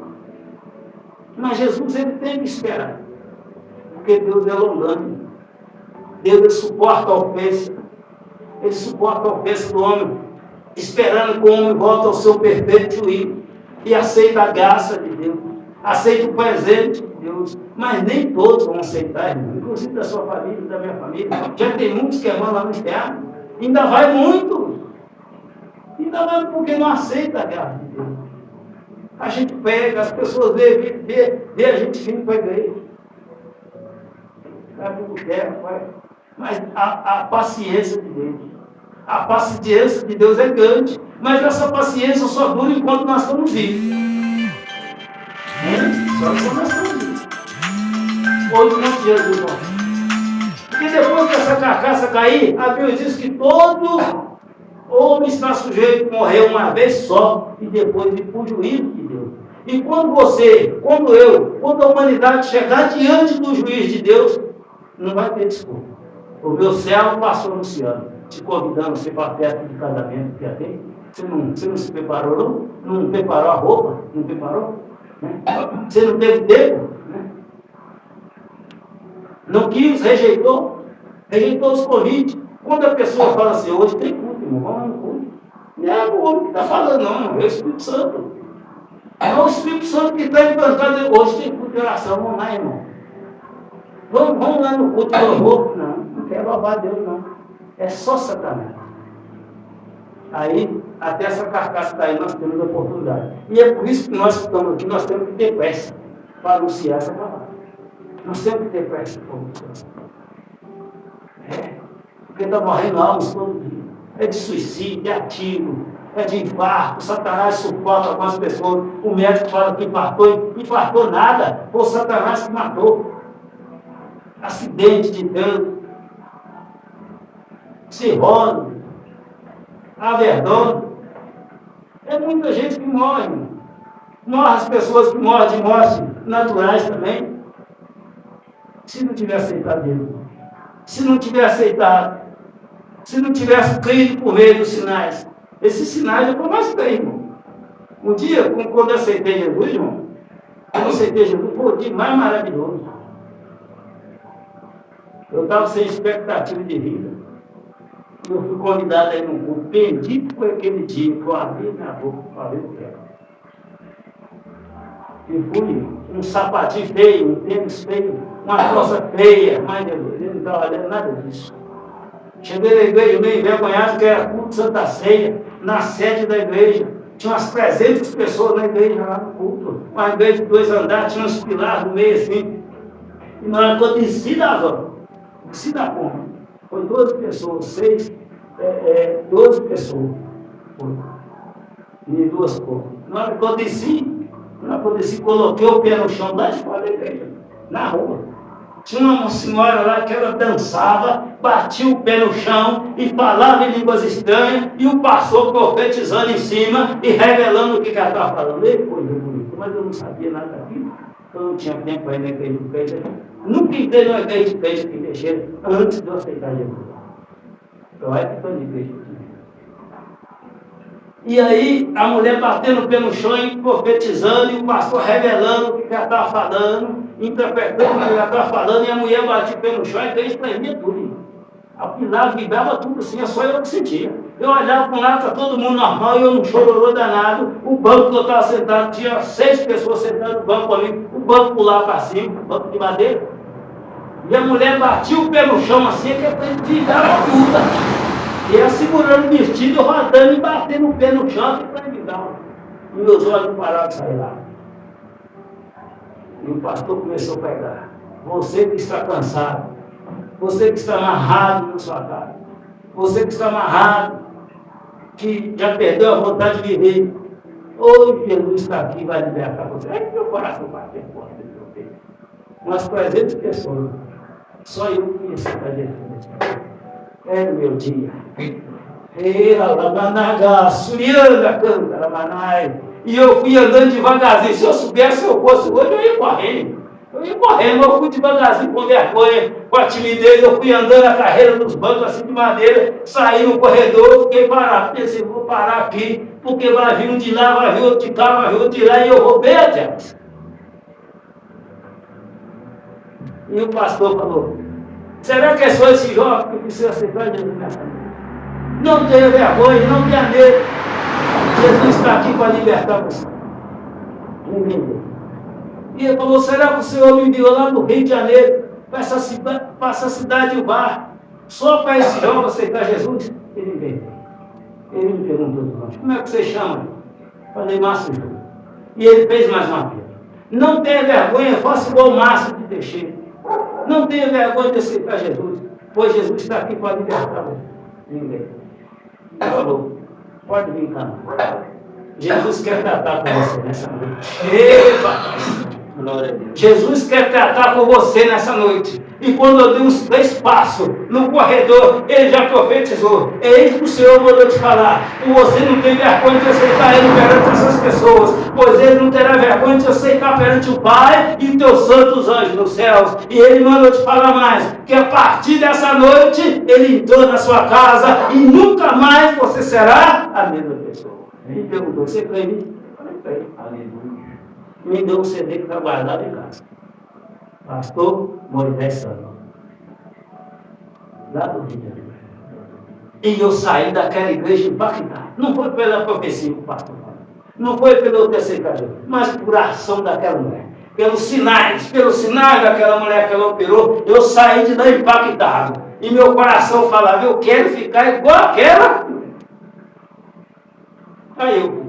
Mas Jesus, ele tem que esperar. Porque Deus é longânimo. Deus, ele suporta a ofensa. Ele suporta a ofensa do homem, esperando que o homem volte ao seu perfeito juízo e aceita a graça de Deus. Aceita o presente de Deus, mas nem todos vão aceitar, irmão. Inclusive da sua família, da minha família. Já tem muitos que vão lá no inferno. Ainda vai muito. Ainda vai porque não aceita a graça de Deus. A gente pega, as pessoas vê a gente vindo para a igreja. Vai para o boteco, vai. Mas a paciência de Deus. A paciência de Deus é grande. Mas essa paciência só dura enquanto nós estamos vivos. Só que nós estamos vivos. Outro monte de Jesus, irmão. Porque depois que essa carcaça cair, a Bíblia diz que todo homem está sujeito a morrer uma vez só e depois ir para o juízo de Deus. E quando você, quando eu, quando a humanidade chegar diante do juiz de Deus, não vai ter desculpa. O meu servo passou anunciando, te convidando a ser para a festa de casamento que ia ter. Você não se preparou, não? Não preparou a roupa? Não preparou? Você não teve tempo, né? Não quis, rejeitou os convites. Quando a pessoa fala assim, hoje tem culto, irmão, vamos lá no culto. Não é o homem que está falando, não, é o Espírito Santo. É o Espírito Santo que está implantado. Hoje tem culto de oração, vamos lá, irmão. Vamos lá no culto de louvor. Não quer louvar Deus, não. É só Satanás. Aí, até essa carcaça está aí, nós temos a oportunidade. E é por isso que nós estamos aqui, nós temos que ter pressa para anunciar essa palavra. Nós temos que ter pressa para anunciar essa palavra. Porque está morrendo almas todo dia. É de suicídio, é tiro, é de infarto. Satanás suporta algumas pessoas. O médico fala que infartou nada. Foi o Satanás que matou. Acidente de trânsito, cirrose, averdose. É muita gente que morre. Morre as pessoas que morrem de morte naturais também. Se não tiver aceitado Deus, se não tiver aceitado, se não tivesse crido por meio dos sinais, esses sinais é o que eu mais tenho, irmão. Um dia, quando eu aceitei Jesus, irmão, que você esteja foi o dia mais maravilhoso. Eu estava sem expectativa de vida. Eu fui convidado aí num culto. Bendito foi aquele dia que eu abri minha boca para ver o que era. E fui um sapatinho feio, um tênis feio, uma calça feia, mas ele não estava olhando nada disso. Cheguei na igreja meio envergonhado, que era culto de Santa Ceia, na sede da igreja. Tinha umas 300 pessoas na igreja lá no culto. Uma igreja de 2 andares, tinha uns pilares no meio assim. E na hora que eu desci da van, desci da ponta, foi 12 pessoas, 12 pessoas. Foi. E 2 pontas. Na hora que eu desci, coloquei o pé no chão lá de fora da igreja, na rua. Tinha uma senhora lá que ela dançava, batia o pé no chão e falava em línguas estranhas, e o pastor profetizando em cima e revelando o que ela estava falando. Ei, coisa bonita, mas eu não sabia nada daquilo, eu não tinha tempo para ir na igreja de crente. Nunca entrei numa igreja de crente que mexeram antes de eu aceitar Jesus. Eu era que estou na igreja. E aí, a mulher batendo o pé no chão e profetizando, e o pastor revelando o que ela estava falando, interpretando o que ela estava falando, e a mulher batia o pé no chão e fez tremia tudo. A pilar vibrava tudo assim, é só eu que sentia. Eu olhava para um lado, está todo mundo normal, e eu não chororô danado. O banco que eu estava sentado, tinha 6 pessoas sentadas no banco para mim, o banco pulava para cima, banco de madeira. E a mulher batia o pé no chão assim, que vibrava tudo. E ela segurando o vestido, rodando e batendo o pé no chão para virar. E meus olhos não pararam de sair lá. E o pastor começou a pregar. Você que está cansado, você que está amarrado na sua casa, você que está amarrado, que já perdeu a vontade de viver, hoje Jesus está aqui e vai libertar você. É que meu coração bateu forte dentro do meu peito. Umas 300 pessoas, só eu conheci a Jesus. É meu dia. E eu fui andando devagarzinho. Se eu soubesse, se eu fosse hoje, eu ia correndo. Eu fui devagarzinho, com vergonha, com a timidez. Eu fui andando a carreira dos bancos assim de madeira, saí no corredor, fiquei parado. Pensei, vou parar aqui, porque vai vir um de lá, vai vir outro de cá, vai vir outro de lá, e eu roubei a Deus. E o pastor falou: será que é só esse jovem que precisa aceitar Jesus nessa noite? Não tenha vergonha, não tenha medo. Jesus está aqui para libertar você. E ele falou: será que o Senhor me enviou lá no Rio de Janeiro, para essa cidade de bar, só para esse jovem aceitar Jesus? Ele veio. Ele me perguntou: como é que você chama? Falei: Márcio Júnior. E ele fez mais uma vez: não tenha vergonha, faça igual o Márcio de Teixeira. Não tenha vergonha de aceitar Jesus, pois Jesus está aqui para libertar você. Ninguém. Ele falou: pode vir cá. Jesus quer tratar com você nessa noite. Epa! Jesus quer tratar com você nessa noite. E quando eu dei uns 3 passos no corredor, ele já profetizou: eis que o Senhor mandou te falar. Você não tem vergonha de aceitar ele perante essas pessoas, pois ele não terá vergonha de aceitar perante o Pai e teus santos anjos nos céus. E ele mandou te falar mais, que a partir dessa noite ele entrou na sua casa e nunca mais você será a mesma pessoa. Ele perguntou: você crê nisso? Eu falei: creio. Aleluia. Me deu um CD que está guardado em casa. Pastor Moisés Santos, lá do Rio de Janeiro. E eu saí daquela igreja impactado. Não foi pela profecia que o pastor falou, não foi pelo terceiro, mas por ação daquela mulher. Pelos sinais daquela mulher que ela operou, eu saí de lá impactado. E meu coração falava: eu quero ficar igual aquela. Aí eu: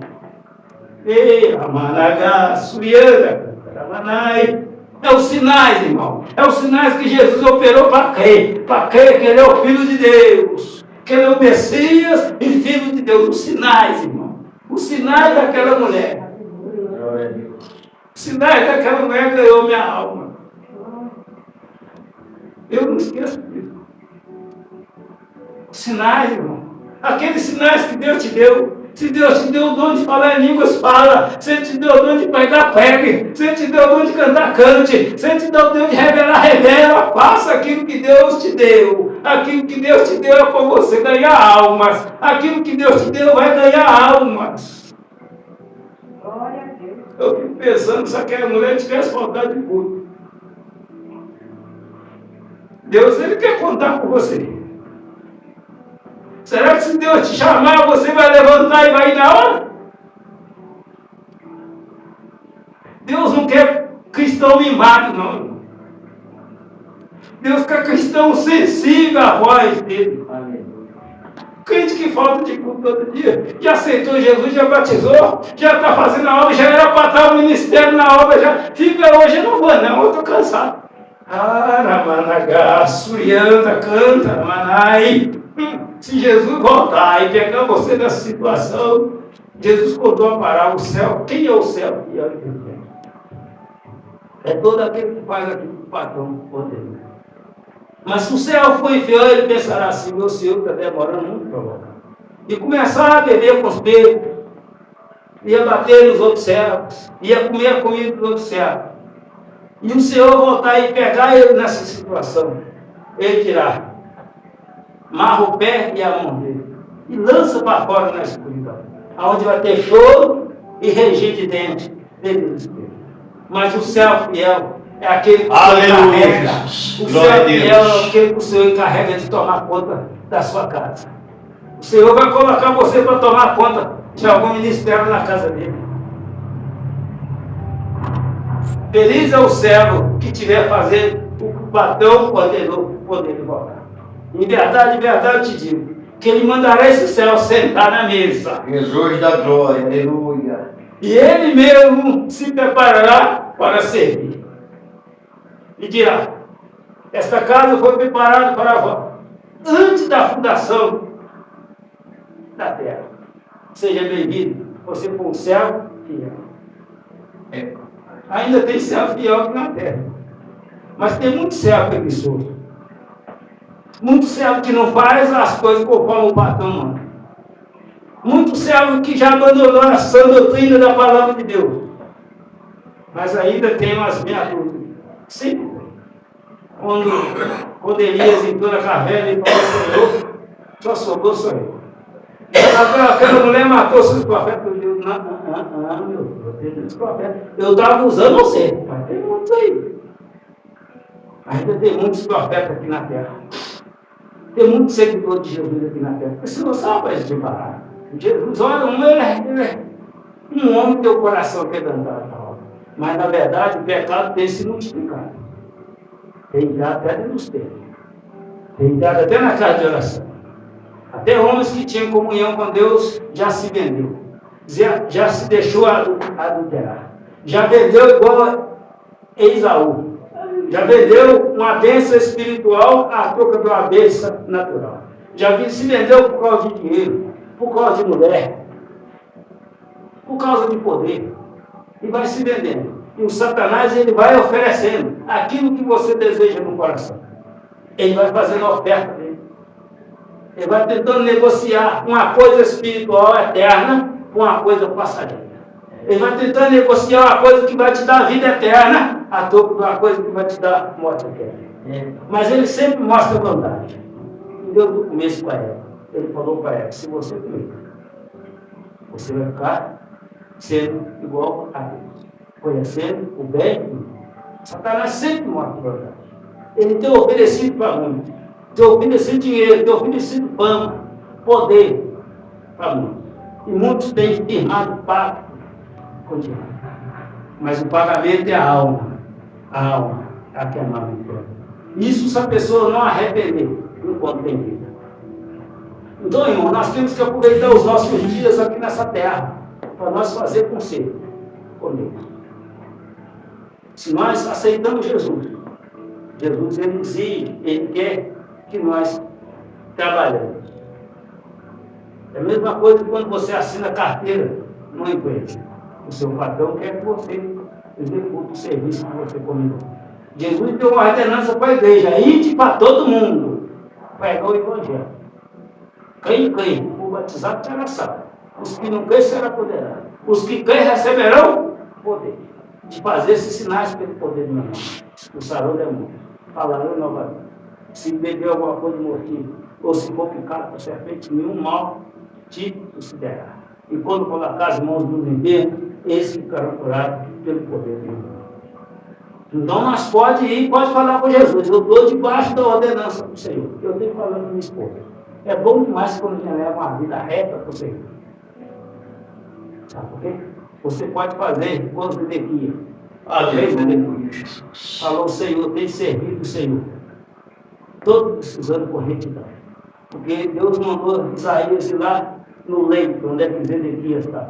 ei, Amaragá, Suriana, Caramanai. É os sinais, irmão. É os sinais que Jesus operou para crer. Para crer que ele é o Filho de Deus. Que ele é o Messias e Filho de Deus. Os sinais, irmão. Os sinais daquela mulher. Os sinais daquela mulher ganhou minha alma. Eu não esqueço disso. Os sinais, irmão. Aqueles sinais que Deus te deu. Se Deus te deu o dom de falar em línguas, fala. Se Ele te deu o dom de pregar, pregue. Se Ele te deu o dom de cantar, cante. Se Ele te deu o dom de revelar, revela. Faça aquilo que Deus te deu. Aquilo que Deus te deu é para você ganhar almas. Aquilo que Deus te deu vai ganhar almas. Glória a Deus. Eu fico pensando se aquela mulher tivesse vontade de culto. Deus, Ele quer contar com você. Será que se Deus te chamar, você vai levantar e vai ir na hora? Deus não quer cristão mimado, não. Deus quer cristão sensível à voz dele. Crente que falta de culto todo dia, já aceitou Jesus, já batizou, já está fazendo a obra, já era para estar o ministério na obra, já fica hoje, eu não vou não, eu estou cansado. Aramanagá, Surianda, canta, Manai. Se Jesus voltar e pegar você nessa situação, Jesus contou a parábola, o céu, quem é o céu? E olha que é todo aquele que faz aquilo que o patrão poder. Mas se o céu for infiel, ele pensará assim, meu Senhor está demorando muito para voltar. E começar a beber com os peixes, ia bater nos outros servos, ia comer a comida dos outros servos. E o Senhor voltar e pegar ele nessa situação, ele dirá, marra o pé e a mão dele, e lança para fora na escuridão, onde vai ter choro e ranger de dente dentro do espelho. Mas o céu fiel é aquele que o Senhor encarrega. O céu fiel é aquele que o Senhor encarrega de tomar conta da sua casa. O Senhor vai colocar você para tomar conta de algum ministério na casa dele. Feliz é o servo que estiver fazendo o que o patrão ordenou poder voltar. Em verdade eu te digo, que ele mandará esse céu sentar na mesa. Jesus da glória, aleluia. E ele mesmo se preparará para servir. E dirá, esta casa foi preparada para vós, antes da fundação da terra. Seja bem-vindo, você for um servo fiel. Ainda tem servo fiel aqui na terra. Mas tem muito servo preguiçoso. Muito servo que não faz as coisas conforme o patrão manda. Muito servo que já abandonou a sã doutrina da palavra de Deus. Mas ainda tem umas meia dúzia. Sim. Quando Elias entrou na caverna e falou, Senhor, só sobrou só eu. Aquela mulher matou seus profetas. Eu digo, não, meu Deus, profetas. Eu estava usando você, mas tem muitos aí. Ainda tem muitos profetas aqui na terra. Tem muitos seguidores de Jesus aqui na terra. Porque senão só vai se parar. Jesus, olha, ele é um homem que tem o coração quebrantado. Mas na verdade o pecado tem se multiplicado. Tem entrado até dentro dos templos. Tem entrado até na casa de oração. Até homens que tinham comunhão com Deus já se vendeu. Já se deixou adulterar. Já vendeu igual Esaú. Já vendeu uma bênção espiritual à troca de uma bênção natural. Já se vendeu por causa de dinheiro, por causa de mulher, por causa de poder. E vai se vendendo. E o Satanás, ele vai oferecendo aquilo que você deseja no coração. Ele vai fazendo a oferta dele. Ele vai tentando negociar uma coisa espiritual eterna com uma coisa passageira. Ele vai tentando negociar uma coisa que vai te dar vida eterna a troco de uma coisa que vai te dar morte eterna. Mas ele sempre mostra vantagem. E deu no começo para ela. Ele falou para ela, se você comer, você vai ficar sendo igual a Deus. Conhecendo o bem e o mal. Satanás sempre mostra vantagem. Ele tem oferecido para muitos. Tem oferecido dinheiro, tem oferecido fama, poder para muitos. E muitos têm firmado pacto com Deus. Mas o pagamento é a alma. A alma é a que é mal interna. Isso se a pessoa não arrepender enquanto tem vida. Então, irmão, nós temos que aproveitar os nossos dias aqui nessa terra para nós fazer conselho com Deus. Se nós aceitamos Jesus, Jesus ele exige, ele quer que nós trabalhemos. É a mesma coisa que quando você assina carteira numa empresa. O seu patrão quer que você execute o serviço que você combinou. Jesus deu uma ordenança para a igreja, ide para todo mundo, pregar o evangelho. Quem crê, o batizado será salvo. Os que não creem serão condenados. Os que creem receberão poder de fazer esses sinais pelo poder de meu nome. Expulsarão o demônio, falarão novamente. Se beber alguma coisa de mortinho, ou se for picado por serpente, nenhum mal te sucederá. E quando colocar as mãos nos enfermos, eles ficarão curados pelo poder de Deus. Então nós pode ir, pode falar com Jesus. Eu estou debaixo da ordenança do Senhor. Eu tenho falado com minha esposa. É bom demais quando a gente leva uma vida reta para o Senhor. Sabe por quê? Você pode fazer quando Zedequias. Aleluia, Jesus. Falou o Senhor, tem servido o Senhor. Todos precisando com retidão. Porque Deus mandou Isaías ir lá no leito, onde é que Zedequias está.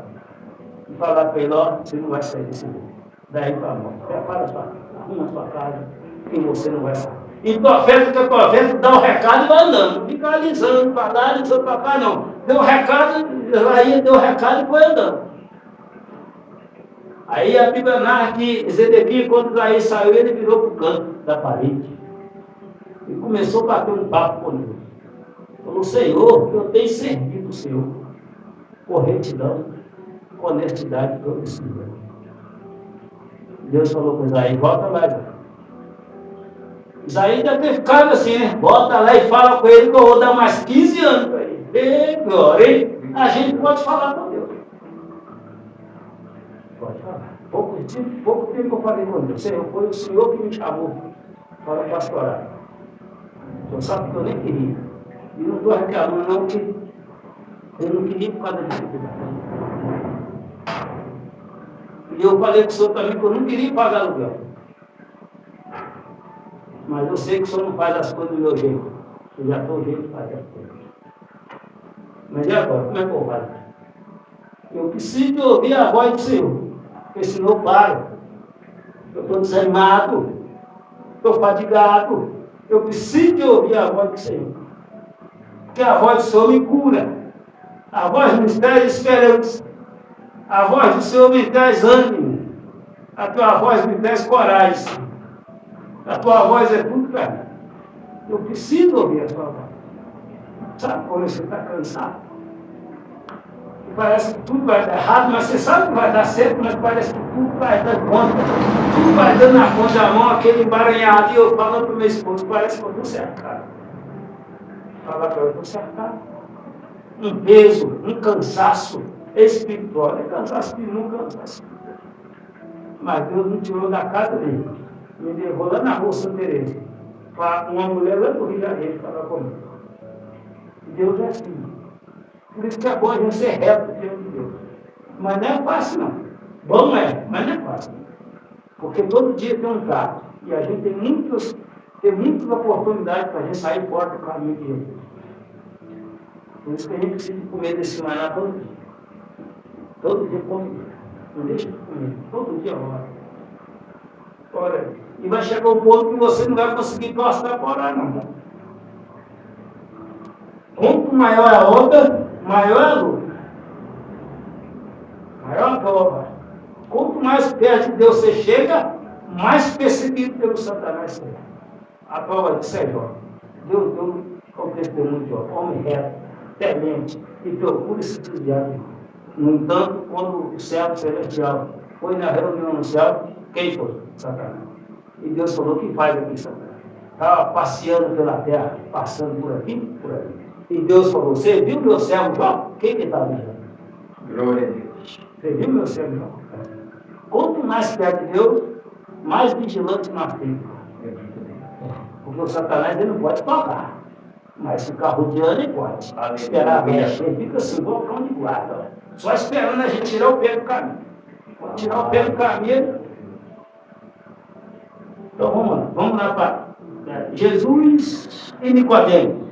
E falar para ele, ó, você não vai sair desse leito. Daí para a morte. Prepara a sua casa, arruma a sua casa, e você não vai sair. E profeta que é profeta, dá o recado e vai andando. Não fica alisando para lá, alisando para cá, não. Deu o recado, Isaías deu o recado e foi andando. Aí a Bíblia narra que Zedequias, quando Isaías saiu, ele virou para o canto da parede. E começou a bater um papo com Deus. Falou, Senhor, eu tenho servido o Senhor. Com retidão, com honestidade, todo esse dia. Deus falou com Isaías, volta lá, Isaías. Isaías deve ter ficado assim, né? Volta lá e fala com ele que eu vou dar mais 15 anos para ele. Ei, glória, hein? A gente pode falar com Deus. Pode falar. Pouco tempo que eu falei com Deus. Senhor, foi o Senhor que me chamou para o pastorado. Você sabe que eu nem queria. E não estou reclamando, não, que eu não queria por causa da dificuldade. E eu falei com o senhor também que eu não queria pagar aluguel. Mas eu sei que o senhor não faz as coisas do meu jeito. Eu já estou jeito de fazer as coisas. Mas e agora? Como é que eu faço? Eu preciso de ouvir a voz do Senhor. Porque senão eu paro. Eu estou desanimado. Estou fadigado. Eu preciso de ouvir a voz do Senhor. Porque a voz do Senhor me cura. A voz me traz esperança. A voz do Senhor me traz ânimo. A tua voz me traz coragem. A tua voz é tudo para mim. Eu preciso ouvir a tua voz. Sabe quando você está cansado? E parece que tudo vai dar errado, mas você sabe que vai dar certo, mas parece que tudo vai dar conta. Tudo vai dando na conta da mão, aquele embaranhado. E eu falando para o meu esposo, parece que eu estou cercado. Fala para eu estou cercado. Um peso, um cansaço espiritual. É cansaço que nunca cansaço. Mas Deus me tirou da casa dele. Me levou lá na rua Santa Teresa. Uma mulher lá do Rio de Janeiro falar comigo. Deus é assim. Por isso que é bom a gente ser reto diante de Deus. Mas não é fácil, não. Bom é, mas não é fácil. Porque todo dia tem um trato. E a gente tem muitas oportunidades para a gente sair fora do caminho de Deus. Por isso que a gente precisa comer desse maná todo dia. Todo dia come. Não deixa de comer. Todo dia ora. E vai chegar um ponto que você não vai conseguir gostar para orar, não. Quanto maior a onda, maior a luta. Maior a prova. Quanto mais perto de Deus você chega, mais perseguido pelo Satanás você é. A prova disso é Jó. Deus deu o testemunho de Jó. Homem reto, temente, e procura se desviar de Deus. No entanto, quando o servo celestial foi na reunião no céu, quem foi? Satanás. E Deus falou, o que faz aqui, Satanás? Estava passeando pela terra, passando por aqui, por ali. E Deus falou, você viu meu servo Jó? Quem que está vigiando? Glória a Deus. Você viu meu servo Jó? Quanto mais perto de Deus, mais vigilante nós temos. Porque o Satanás ele não pode tocar. Mas ficar rodeando ele pode. Esperar a mecha, ele fica assim, igual cão de guarda. Só esperando a gente tirar o pé do caminho. Quando tirar o pé do caminho. Então vamos lá para Jesus e Nicodemo.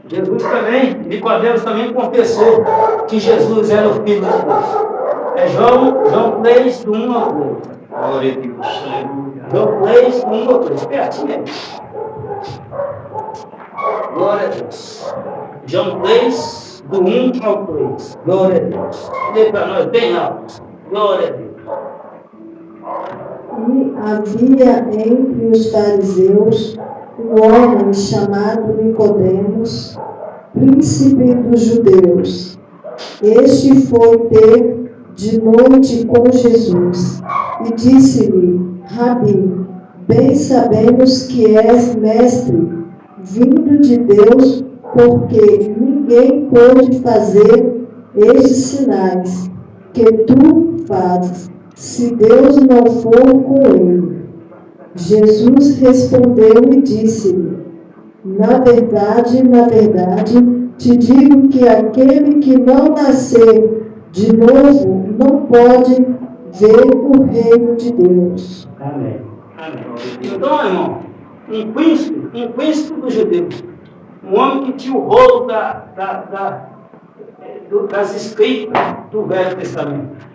Jesus também, Nicodemo também confessou que Jesus era o Filho de Deus. É João 3, do 1 ao 3. Glória a Deus. Aleluia. João 3, do 1 ao 3. Pertinho aí. Glória a Deus. João 3, do 1 ao 3. Glória a Deus. Lê para nós bem alto. Glória a Deus. E havia entre os fariseus um homem chamado Nicodemos, príncipe dos judeus. Este foi ter de noite com Jesus e disse-lhe: Rabi, bem sabemos que és mestre, vindo de Deus, porque ninguém pôde fazer estes sinais que tu fazes, se Deus não for com ele? Jesus respondeu e disse-lhe: na verdade, te digo que aquele que não nascer de novo não pode ver o reino de Deus. Amém. Amém. Então, irmão, um príncipe dos judeus, um homem que tinha o rolo das escritas do Velho Testamento.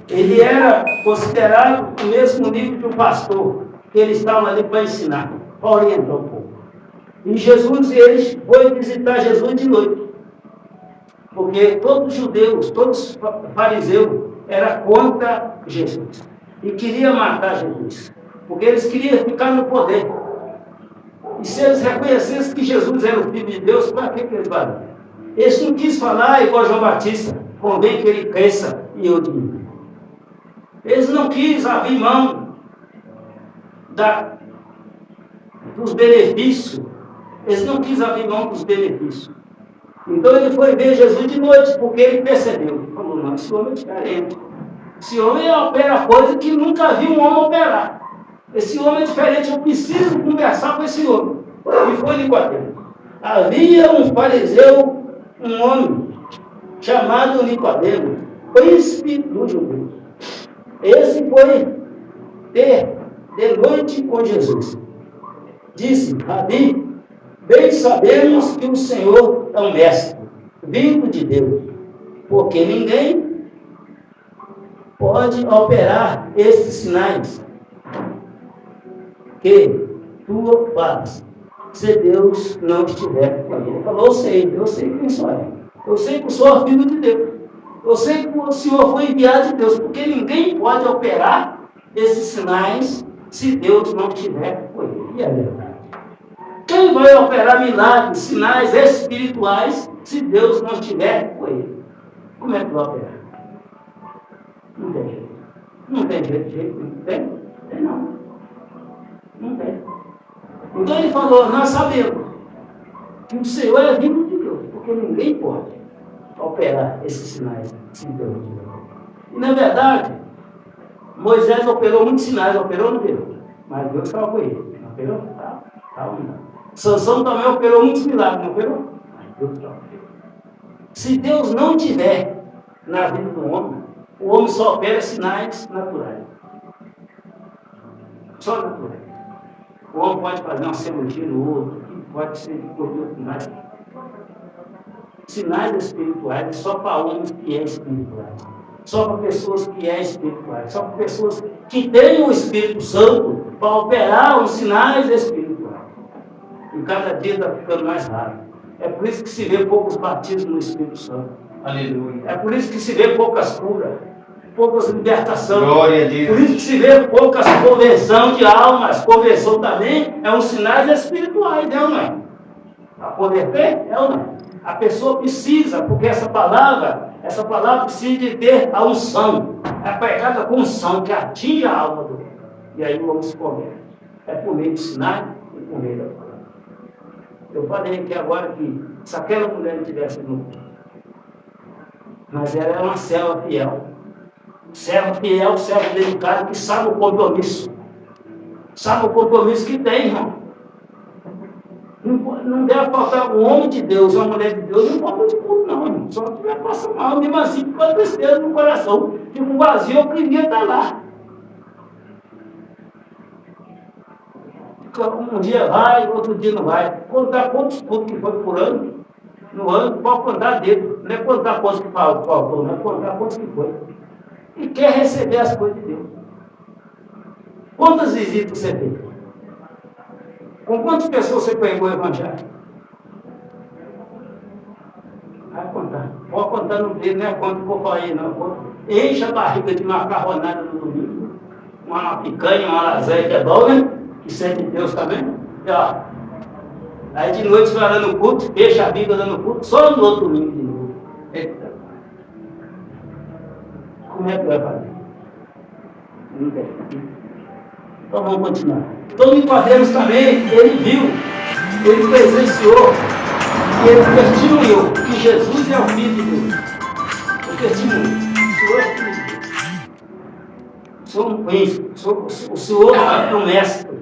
Ele era considerado o mesmo nível de um pastor, que ele estava ali para ensinar, para orientar o povo. E Jesus, ele foi visitar Jesus de noite. Porque todos os judeus, todos os fariseus, eram contra Jesus. E queriam matar Jesus. Porque eles queriam ficar no poder. E se eles reconhecessem que Jesus era o Filho de Deus, para que eles faziam? Eles não quis falar igual João Batista, convém que ele cresça e eu diminua. Eles não quis abrir mão dos benefícios. Eles não quis abrir mão dos benefícios. Então ele foi ver Jesus de noite, porque ele percebeu. Ele falou, não, esse homem é diferente. Esse homem opera coisa que nunca vi um homem operar. Esse homem é diferente, eu preciso conversar com esse homem. E foi Nicodemo. Havia um fariseu, um homem, chamado Nicodemo, príncipe dos judeus. Esse foi ter de noite com Jesus. Disse, Rabi, bem sabemos que o Senhor é um mestre, vindo de Deus, porque ninguém pode operar esses sinais que tu fazes, se Deus não estiver com ele. Ele falou, eu sei quem sou eu. Eu sei que o Senhor é filho de Deus. Eu sei que o Senhor foi enviado de Deus, porque ninguém pode operar esses sinais se Deus não estiver com ele. E é verdade. Quem vai operar milagres, sinais espirituais, se Deus não estiver com ele? Como é que vai operar? Não tem jeito. Não tem jeito. Não tem? Tem não. Não tem. Então ele falou, nós sabemos que o Senhor é vindo de Deus, porque ninguém pode operar esses sinais se Deus não estiver com ele. E na verdade, Moisés operou muitos sinais, operou ou não operou? Mas Deus estava com ele. Não operou? Estava não. Sansão também operou muitos milagres, não operou? Mas Deus estava com ele. Se Deus não tiver na vida do homem, o homem só opera sinais naturais. Só naturais. O homem pode fazer uma cirurgia no outro, pode ser de outro mais. Sinais espirituais é só para homens que é espirituais. Só para pessoas que é espirituais. Só para pessoas que têm o Espírito Santo para operar os sinais espirituais. E cada dia está ficando mais raro. É por isso que se vê poucos batismos no Espírito Santo. Aleluia. É por isso que se vê poucas curas, poucas libertações. Glória a Deus. Por isso que se vê poucas conversão de almas. Conversão também é um sinais espirituais, é ou não é? A converter é ou não é? A pessoa precisa, porque essa palavra precisa de ter a unção. É pregada com unção, que atinge a alma do homem. E aí o homem se converte. É por meio do sinal e por meio da palavra. Eu falei aqui agora que se aquela mulher não tivesse no, mas ela é uma serva fiel. Serva fiel, serva dedicada, que sabe o compromisso. Sabe o compromisso que tem, irmão. Não deve faltar um homem de Deus, uma mulher de Deus, não falta de tudo, não, irmão. Só que vai passar mal, mesmo assim, com a tristeza no coração. Fica um vazio, eu queria estar lá. Um dia vai, outro dia não vai. Contar quantos cultos que foi por ano, no ano, pode contar dele. Não é contar quantos que faltou, não é contar quantos que foi. E quer receber as coisas de Deus. Quantas visitas você fez? Com quantas pessoas você pregou o evangelho? Vai contar. Pode contar no dedo, não é quanto que eu falei, não. Enche a barriga de macarronada no domingo. Uma picanha, uma lasanha que é bom, né? Que serve de Deus também. E, ó, aí de noite você vai lá no culto, fecha a Bíblia lá no culto, só no outro domingo de novo. Eita. Como é que vai fazer? Não tem. Então vamos continuar. Então Nicodemo também, ele viu, ele presenciou, e ele testemunhou que Jesus é o Filho de Deus. Porque assim, o senhor é um príncipe, o senhor é um mestre.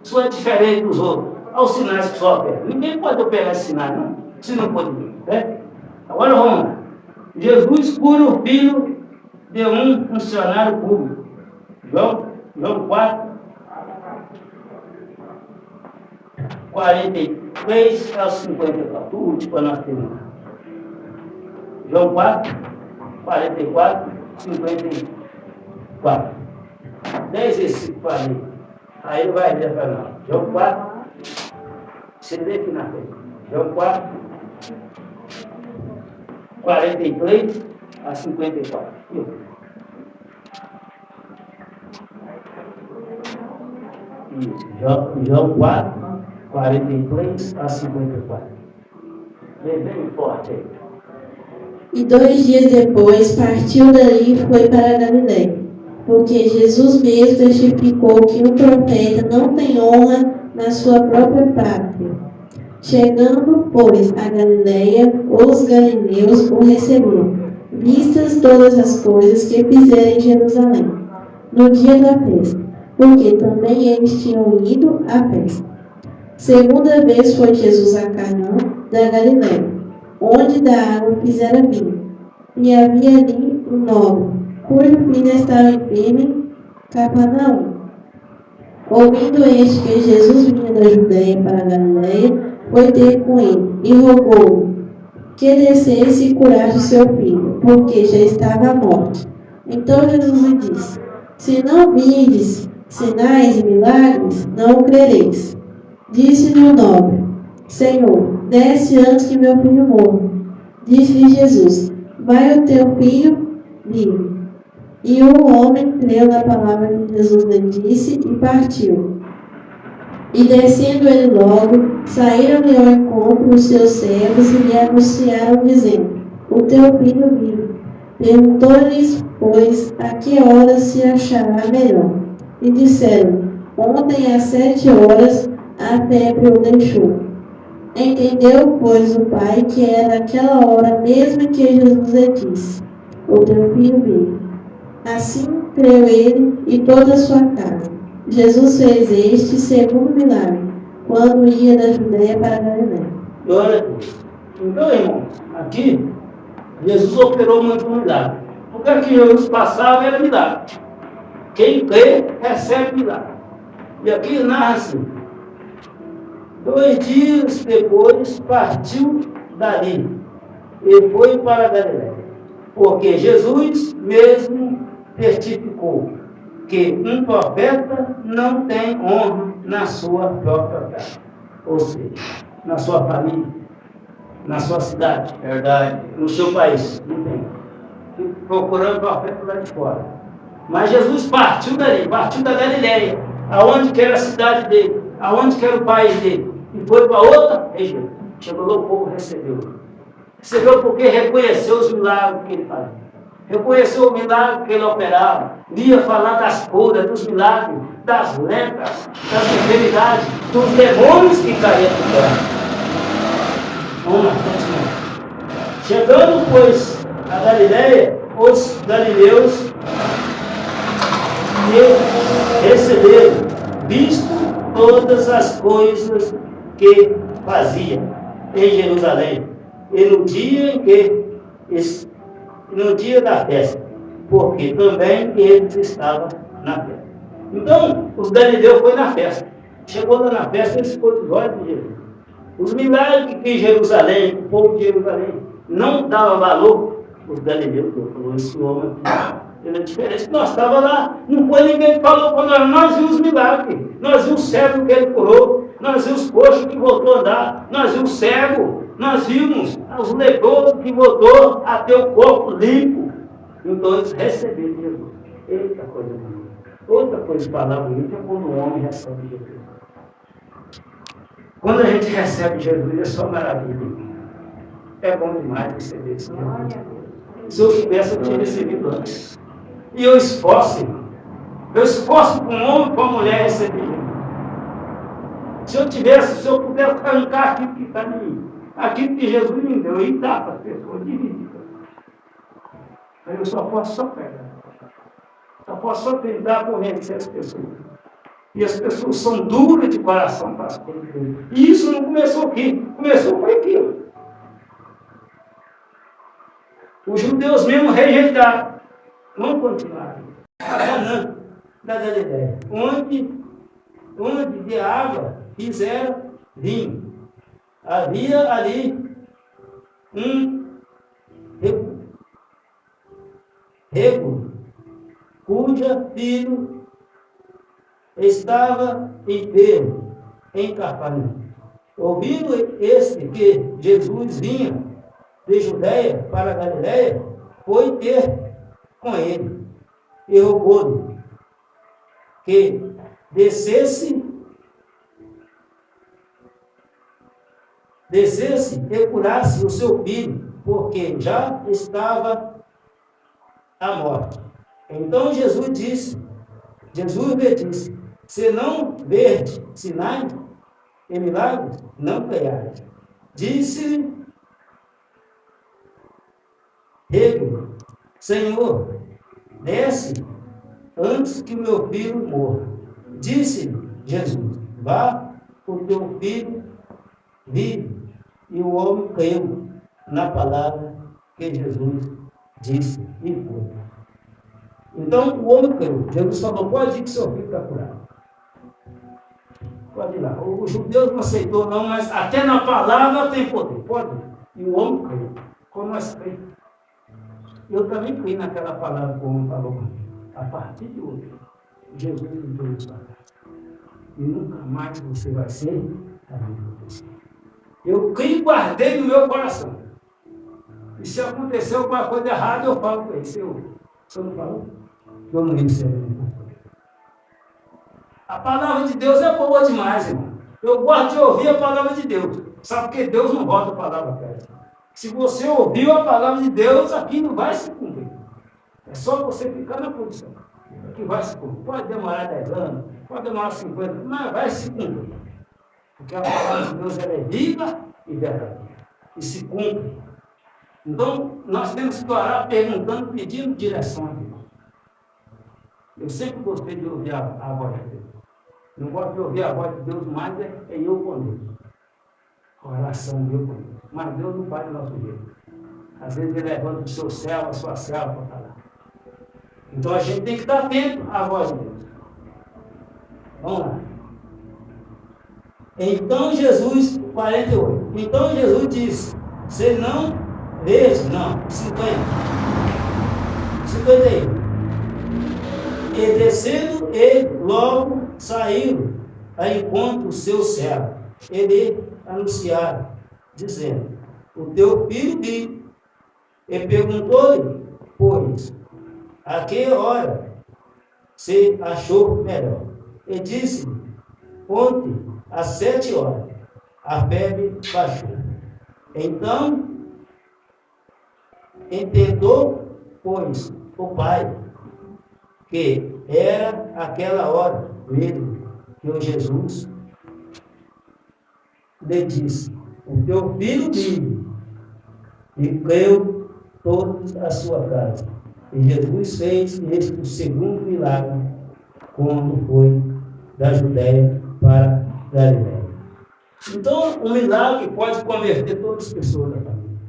O senhor é diferente dos outros. Olha os sinais que o senhor opera. Ninguém pode operar esses sinais, não. Se não pode vir. Né? Agora vamos lá. Jesus cura o filho de um funcionário público. João 4, 43 ao 54. O último para nós terminar. João 4, 44, 54. 10 versículos ali. Aí ele vai dizer para nós. João 4, você lê aqui na frente. João 4, 43 a 54. Isso. João 4, 43 a 54. Bem forte aí. E 2 dias depois partiu dali e foi para a Galiléia, porque Jesus mesmo testificou que um profeta não tem honra na sua própria pátria. Chegando, pois, a Galiléia, os galileus o receberam, vistas todas as coisas que fizera em Jerusalém, no dia da festa, porque também eles tinham ido à festa. Segunda vez foi Jesus a Caná da Galiléia, onde da água fizera vinho. E havia ali um nobre, cujo filho estava enfermo em Cafarnaum. Ouvindo este que Jesus vinha da Judéia para a Galiléia, foi ter com ele, e rogou-o que descesse e curasse o seu filho, porque já estava à morte. Então Jesus lhe disse: se não virdes sinais e milagres, não o crereis. Disse-lhe o nobre: Senhor, desce antes que meu filho morra. Disse-lhe Jesus: vai o teu filho vive. E o homem creu na palavra que Jesus lhe disse e partiu. E descendo ele logo, saíram-lhe ao encontro os seus servos e lhe anunciaram, dizendo: o teu filho vive. Perguntou-lhes, pois, a que hora se achará melhor. E disseram: ontem às 7 horas a febre o deixou. Entendeu, pois, o pai que era aquela hora mesmo em que Jesus lhe disse: o teu filho vive. Assim creu ele e toda a sua casa. Jesus fez este segundo milagre, quando ia da Judéia para a Galiléia. Glória a Deus. Então, irmãos, aqui, Jesus operou muito milagre. Porque aqui Jesus passava era milagre. Quem crê, recebe milagre. E aqui narra assim: 2 dias depois partiu dali e foi para a Galiléia, porque Jesus mesmo testificou que um profeta não tem honra na sua própria casa, ou seja, na sua família, na sua cidade, Verdade. no seu país, não tem. Fica procurando profeta lá de fora. Mas Jesus partiu dali, partiu da Galiléia, aonde que era a cidade dele, aonde que era o país dele, e foi para outra região. Chegou lá, o povo recebeu. Recebeu porque reconheceu os milagres que ele fazia. Reconheceu o milagre que ele operava. Ia falar das curas, dos milagres, das lepras, das enfermidades, dos demônios que caíam do céu. Vamos lá, continuando. Chegando, pois, a Galiléia, os galileus receberam, visto todas as coisas que fazia em Jerusalém, e no dia em que no dia da festa, porque também eles estavam na festa. Então, os galileus foram na festa. Chegou lá na festa, eles ficou de olhos de Jesus. Os milagres que Jerusalém, o povo de Jerusalém, não dava valor, os galileus, falou, esse homem aqui, ele é diferente. Nós estávamos lá, não foi ninguém que falou para nós vimos os milagres, nós vimos o cego que ele curou, nós vimos os coxos que voltou a andar, nós vimos o cego, nós vimos os leprosos que voltou a ter o corpo limpo. Então eles receberam Jesus. Eita coisa bonita. Outra coisa que falava bonita é quando o homem recebe Jesus. Quando a gente recebe Jesus é só maravilha. É bom demais receber esse Jesus. Se eu soubesse, eu tinha recebido antes. E eu esforço, irmão. Eu esforço para um homem e para uma mulher receber Jesus. Se eu pudesse arrancar aquilo que está em mim, aquilo que Jesus me deu, e dá para as pessoas dividir. Aí eu só posso só pegar. Só posso só tentar convencer as pessoas. E as pessoas são duras de coração para as coisas. E isso não começou aqui. Começou por aqui. Os judeus mesmo rejeitaram. Vamos continuar. Canaã da Galileia. Onde de água fizeram vinho. Havia ali um rego, cuja filho estava enfermo em Cafarnaum. Ouvindo este que Jesus vinha de Judeia para a Galileia, foi ter com ele e rogou-lhe que descesse e curasse o seu filho, porque já estava à morte. Então Jesus lhe disse, se não verdes sinais e milagres, não creiais. Disse-lhe ele, Senhor, desce antes que meu filho morra. Disse-lhe Jesus, vá, o teu filho vive. E o homem creu na palavra que Jesus disse e foi. Então o homem creu. Jesus falou, pode ir que seu filho está curado. Pode ir lá. Os judeus não aceitou não, mas até na palavra tem poder. Pode ir. E o homem creu. Como nós cremos. Eu também criei naquela palavra que o homem falou comigo. A partir de hoje, Jesus me deu isso para casa. E nunca mais você vai ser a mesma pessoa. Eu criei e guardei no meu coração. E se aconteceu alguma coisa errada, eu falo com ele. Você não falou? Eu não recebi. A palavra de Deus é boa demais, irmão. Eu gosto de ouvir a palavra de Deus. Sabe que Deus não bota a palavra perto. Se você ouviu a palavra de Deus, aquilo vai se cumprir. É só você ficar na posição que vai se cumprir. Pode demorar 10 anos, pode demorar 50, mas vai se cumprir. Porque a palavra de Deus ela é viva e verdadeira. E se cumpre. Então, nós temos que orar perguntando, pedindo direção a Deus. Eu sempre gostei de ouvir a voz de Deus. Não gosto de ouvir a voz de Deus mais, é eu com Deus. A oração meu com Deus. Mas Deus não faz do nosso jeito. Às vezes ele levanta o seu céu, a sua célula para falar. Então a gente tem que estar atento à voz de Deus. Vamos lá. Então Jesus, 48. Então Jesus disse, se não vês, não, 50. 51. E descendo ele logo saiu a encontro do seu servo. Ele anunciaram, dizendo, o teu filho vive. E perguntou-lhe, pois, a que hora se achou melhor? E disse-lhe, ontem, às 7 horas, a febre baixou. Então, entendeu, pois, o pai, que era aquela hora mesmo que o Jesus lhe disse, o teu filho vive, e creu todos a sua casa. E Jesus fez este o segundo milagre, quando foi da Judéia para Galileia. Então, um milagre pode converter todas as pessoas da família.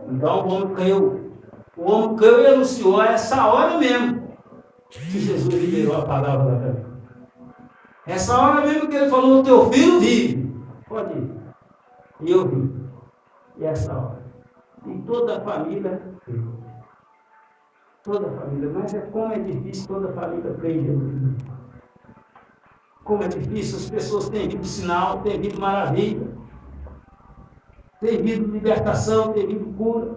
Então, o homem creu. O homem creu e anunciou a essa hora mesmo que Jesus liberou a palavra da família. Essa hora mesmo que ele falou, o teu filho vive. Pode ir. E eu vi. E essa hora. E toda a família creu. Toda a família. Mas como é difícil toda a família crer em Jesus. Como é difícil, as pessoas têm visto sinal, têm visto maravilha, têm visto libertação, têm visto cura,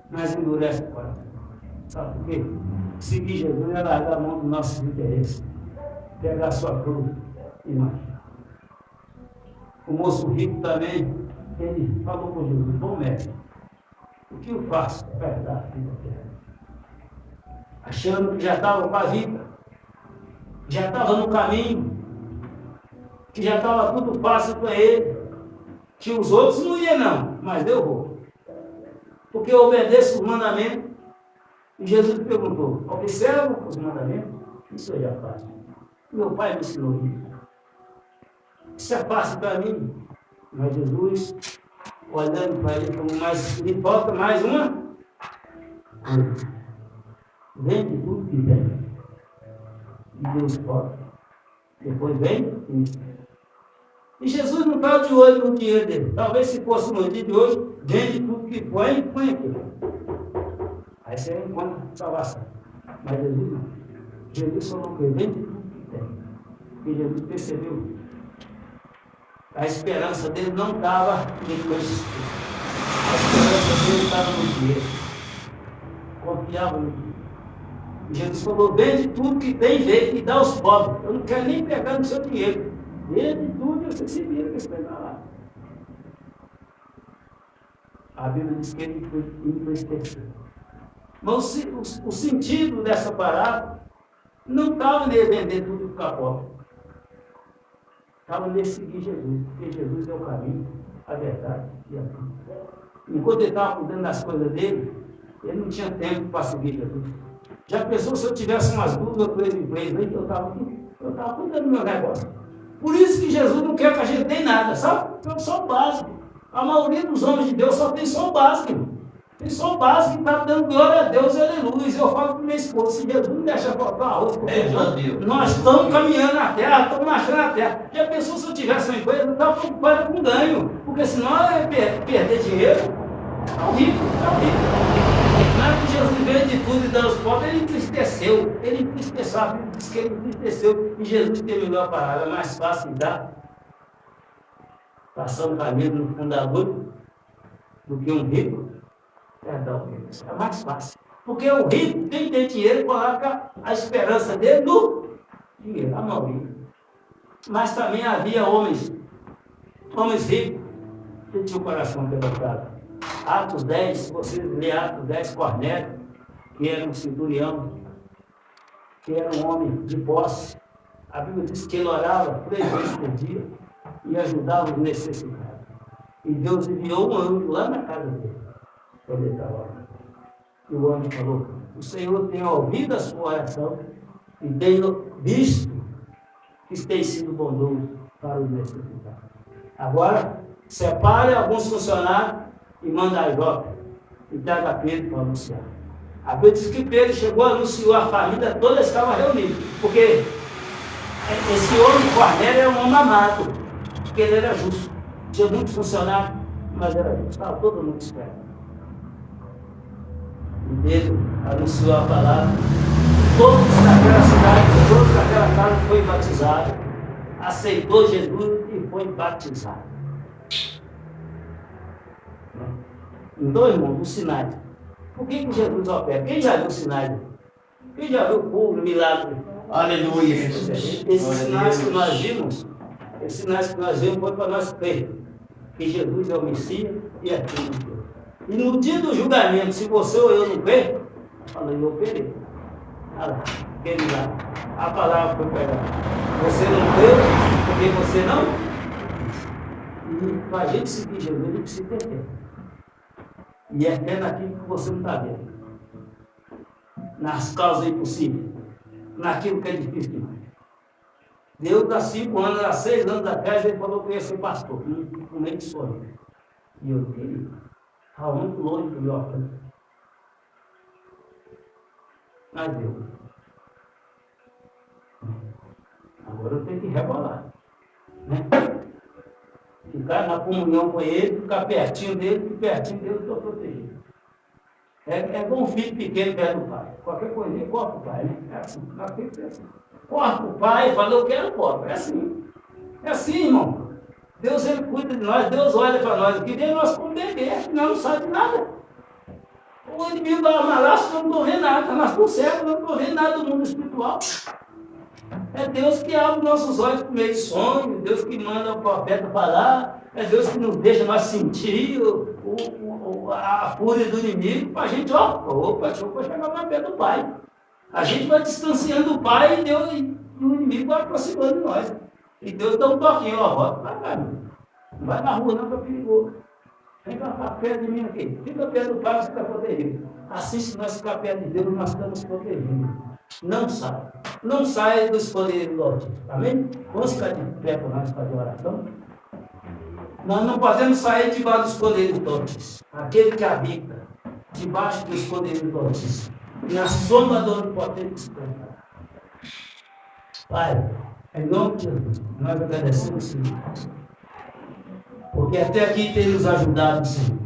mas endurece o coração. Sabe por quê? Seguir Jesus é largar a mão dos nossos interesses, pegar a sua cruz e marchar. O moço rico também, ele falou com Jesus, bom mestre, o que eu faço para herdar a vida eterna? Achando que já estava com a vida, já estava no caminho, que já estava tudo fácil para ele, que os outros não iam não, mas eu vou. porque eu obedeço os mandamentos. E Jesus perguntou, observa os mandamentos? Isso eu já faço. Meu pai me ensinou isso. Isso é fácil para mim. Mas Jesus, olhando para ele, como mais, lhe falta mais uma. Vende tudo que tem. E Deus pode. Depois vem isso. E Jesus não está de olho no dinheiro dele. Talvez se fosse no dia de hoje, vende tudo que põe e põe aqui. Aí você encontra salvação. Mas Jesus não. Jesus falou que vende tudo que tem. E Jesus percebeu. A esperança dele não estava em coisas. A esperança dele estava no dinheiro. Confiava no dinheiro. E Jesus falou, vende tudo que tem, vende e dá aos pobres. Eu não quero nem pegar no seu dinheiro. Vende tudo e você se vira que você vai lá. A Bíblia diz que ele entristeceu. Mas o sentido dessa parábola não estava nele vender tudo e ficar pobre. Estava nele seguir Jesus, porque Jesus é o caminho, a verdade e a vida. Enquanto ele estava cuidando das coisas dele, ele não tinha tempo para seguir Jesus. Já pensou se eu tivesse umas 2 ou 3 empresas aí, eu estava cuidando do meu negócio. Por isso que Jesus não quer que a gente tenha nada, sabe? É só o básico. A maioria dos homens de Deus só tem só o básico. Tem só o básico que está dando glória a Deus e aleluia. Eu falo para minha esposa, se Jesus não deixar faltar arroz, nós estamos caminhando na terra, estamos marchando na terra. Já pensou se eu tivesse uma empresa, eu estava preocupado com ganho, porque senão eu ia perder dinheiro. Está horrível, está horrível. Na hora que Jesus veio de tudo e deu aos pobres, ele entristeceu. Ele entristeceu, a Bíblia diz que ele entristeceu. E Jesus terminou a palavra. É mais fácil dar, passando caminho no fundo da agulha, do que um rico. É mais fácil. Porque o rico tem dinheiro e coloca a esperança dele no dinheiro, a maioria. Mas também havia homens ricos que tinham o coração quebrantado. Atos 10, se você ler Atos 10, Cornélio, que era um centurião, que era um homem de posse. A Bíblia diz que ele orava 3 vezes por dia e ajudava os necessitados. E Deus enviou um anjo lá na casa dele. Quando ele estava lá. E o anjo falou, o Senhor tem ouvido a sua oração e tem visto que tem sido bondoso para os necessitados. Agora, separe alguns funcionários e manda a Jope e traga Pedro para anunciar. A Bíblia diz que Pedro chegou, anunciou, a família toda estava reunida, porque esse homem Cornélio era um homem amado, porque ele era justo. Tinha muitos funcionários, mas era justo, estava todo mundo esperando. E Pedro anunciou a palavra, todos naquela cidade, todos naquela casa foi batizado, aceitou Jesus e foi batizado. Então, irmão, os sinais. Por que Jesus opera? Quem já viu sinais? Quem já viu o milagre? Aleluia, Jesus. Esses sinais que nós vimos, foi para nós crer que Jesus é o Messias e é filho de Deus. E no dia do julgamento, se você ou eu não crer, fala, eu operei. Olha lá, aquele lá. A palavra foi pregada. Você não creu porque você não? E para a gente seguir Jesus, a gente precisa ter fé. E é fé naquilo que você não está vendo. Nas causas impossíveis. Naquilo que é difícil demais. Deus, há 5 anos, há 6 anos atrás, ele falou que eu ia ser pastor. Não nem de sonho. E eu queria. Estava muito longe do meu alcance. Mas Deus. Agora eu tenho que rebolar. Né? Ficar na comunhão com ele, ficar pertinho dele, que pertinho dele eu estou protegido. É como um filho pequeno perto do pai. Qualquer coisinha, corre para o pai, né? É assim, nós temos que ser assim. Corre para o pai e fala, eu quero corre. É assim. É assim, irmão. Deus, ele cuida de nós, Deus olha para nós. Que nem nós como bebê, nós não sabemos de nada. O inimigo da amarraça, nós não estou vendo nada. Nós estamos cegos, nós não estamos vendo nada do mundo espiritual. É Deus que abre nossos olhos por meio de sonho, Deus que manda o profeta falar, é Deus que nos deixa nós sentir a fúria do inimigo, para a gente, opa, chegar mais perto do Pai. A gente vai distanciando do Pai e Deus, e o inimigo vai aproximando de nós. E Deus dá um toquinho, volta para cá, não vai na rua não, que é perigoso. Vem cá perto de mim aqui. Fica perto do Pai, você está protegido. Assim, se nós ficar perto de Deus, nós estamos protegidos. Não sai. Não sai do esconderijo do Altíssimo. Amém? Vamos ficar de pé para nós fazer oração. Nós não podemos sair debaixo do esconderijo do Altíssimo. Aquele que habita debaixo do esconderijo do Altíssimo, na sombra do Onipotente descansará. Pai, em nome de Jesus, nós agradecemos, Senhor. Porque até aqui tem nos ajudado, Senhor.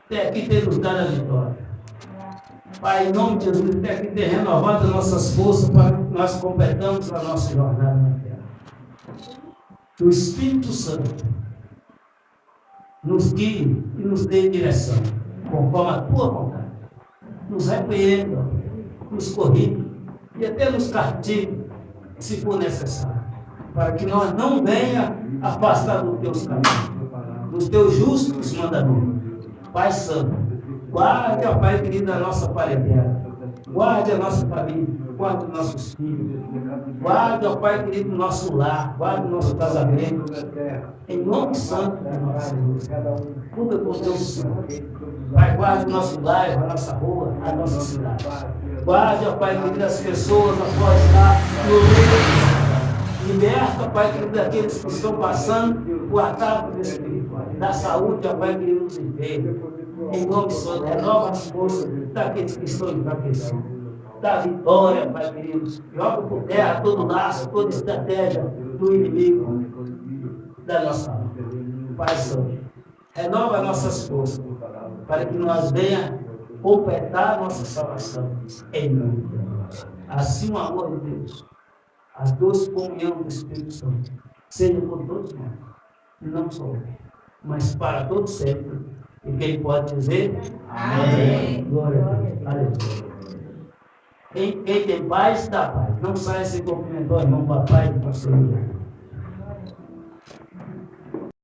Até aqui tem nos dado a vitória. Pai, em nome de Jesus, até aqui tem renovado as nossas forças para que nós completamos a nossa jornada na terra. Que o Espírito Santo nos guie e nos dê direção, conforme a tua vontade. Nos repreenda, nos corrija e até nos castigue, se for necessário, para que nós não venha afastar dos teus caminhos, dos teus justos mandamentos. Pai Santo, guarde, ó Pai querido, a nossa parentela, guarde a nossa família, guarde os nossos filhos, guarde, ó Pai querido, o nosso lar, guarde o nosso casamento, em nome santo de nosso Senhor. Tudo com Deus, Senhor. Pai, guarde o nosso bairro, a nossa rua, a nossa cidade. Guarde, ó Pai querido, as pessoas após lá no meio. Liberta, Pai querido, daqueles que estão passando o ataque espiritual. Da saúde, ó Pai querido, nos enfermos. Em nome santo, renova as forças daqueles que estão enfraquecidos. Da vitória, Pai querido. Joga por terra todo laço, toda estratégia do inimigo da nossa alma. Pai Santo, renova nossas forças para que nós venha completar a nossa salvação em nome de Deus. Assim o amor de Deus, as duas comunhões do Espírito Santo, seja por todos nós, não só hoje, mas para todos sempre. E quem pode dizer? Amém. Glória a Deus. Aleluia. Quem tem paz, dá paz. Não saia sem cumprimentar o irmão, papai e pastor.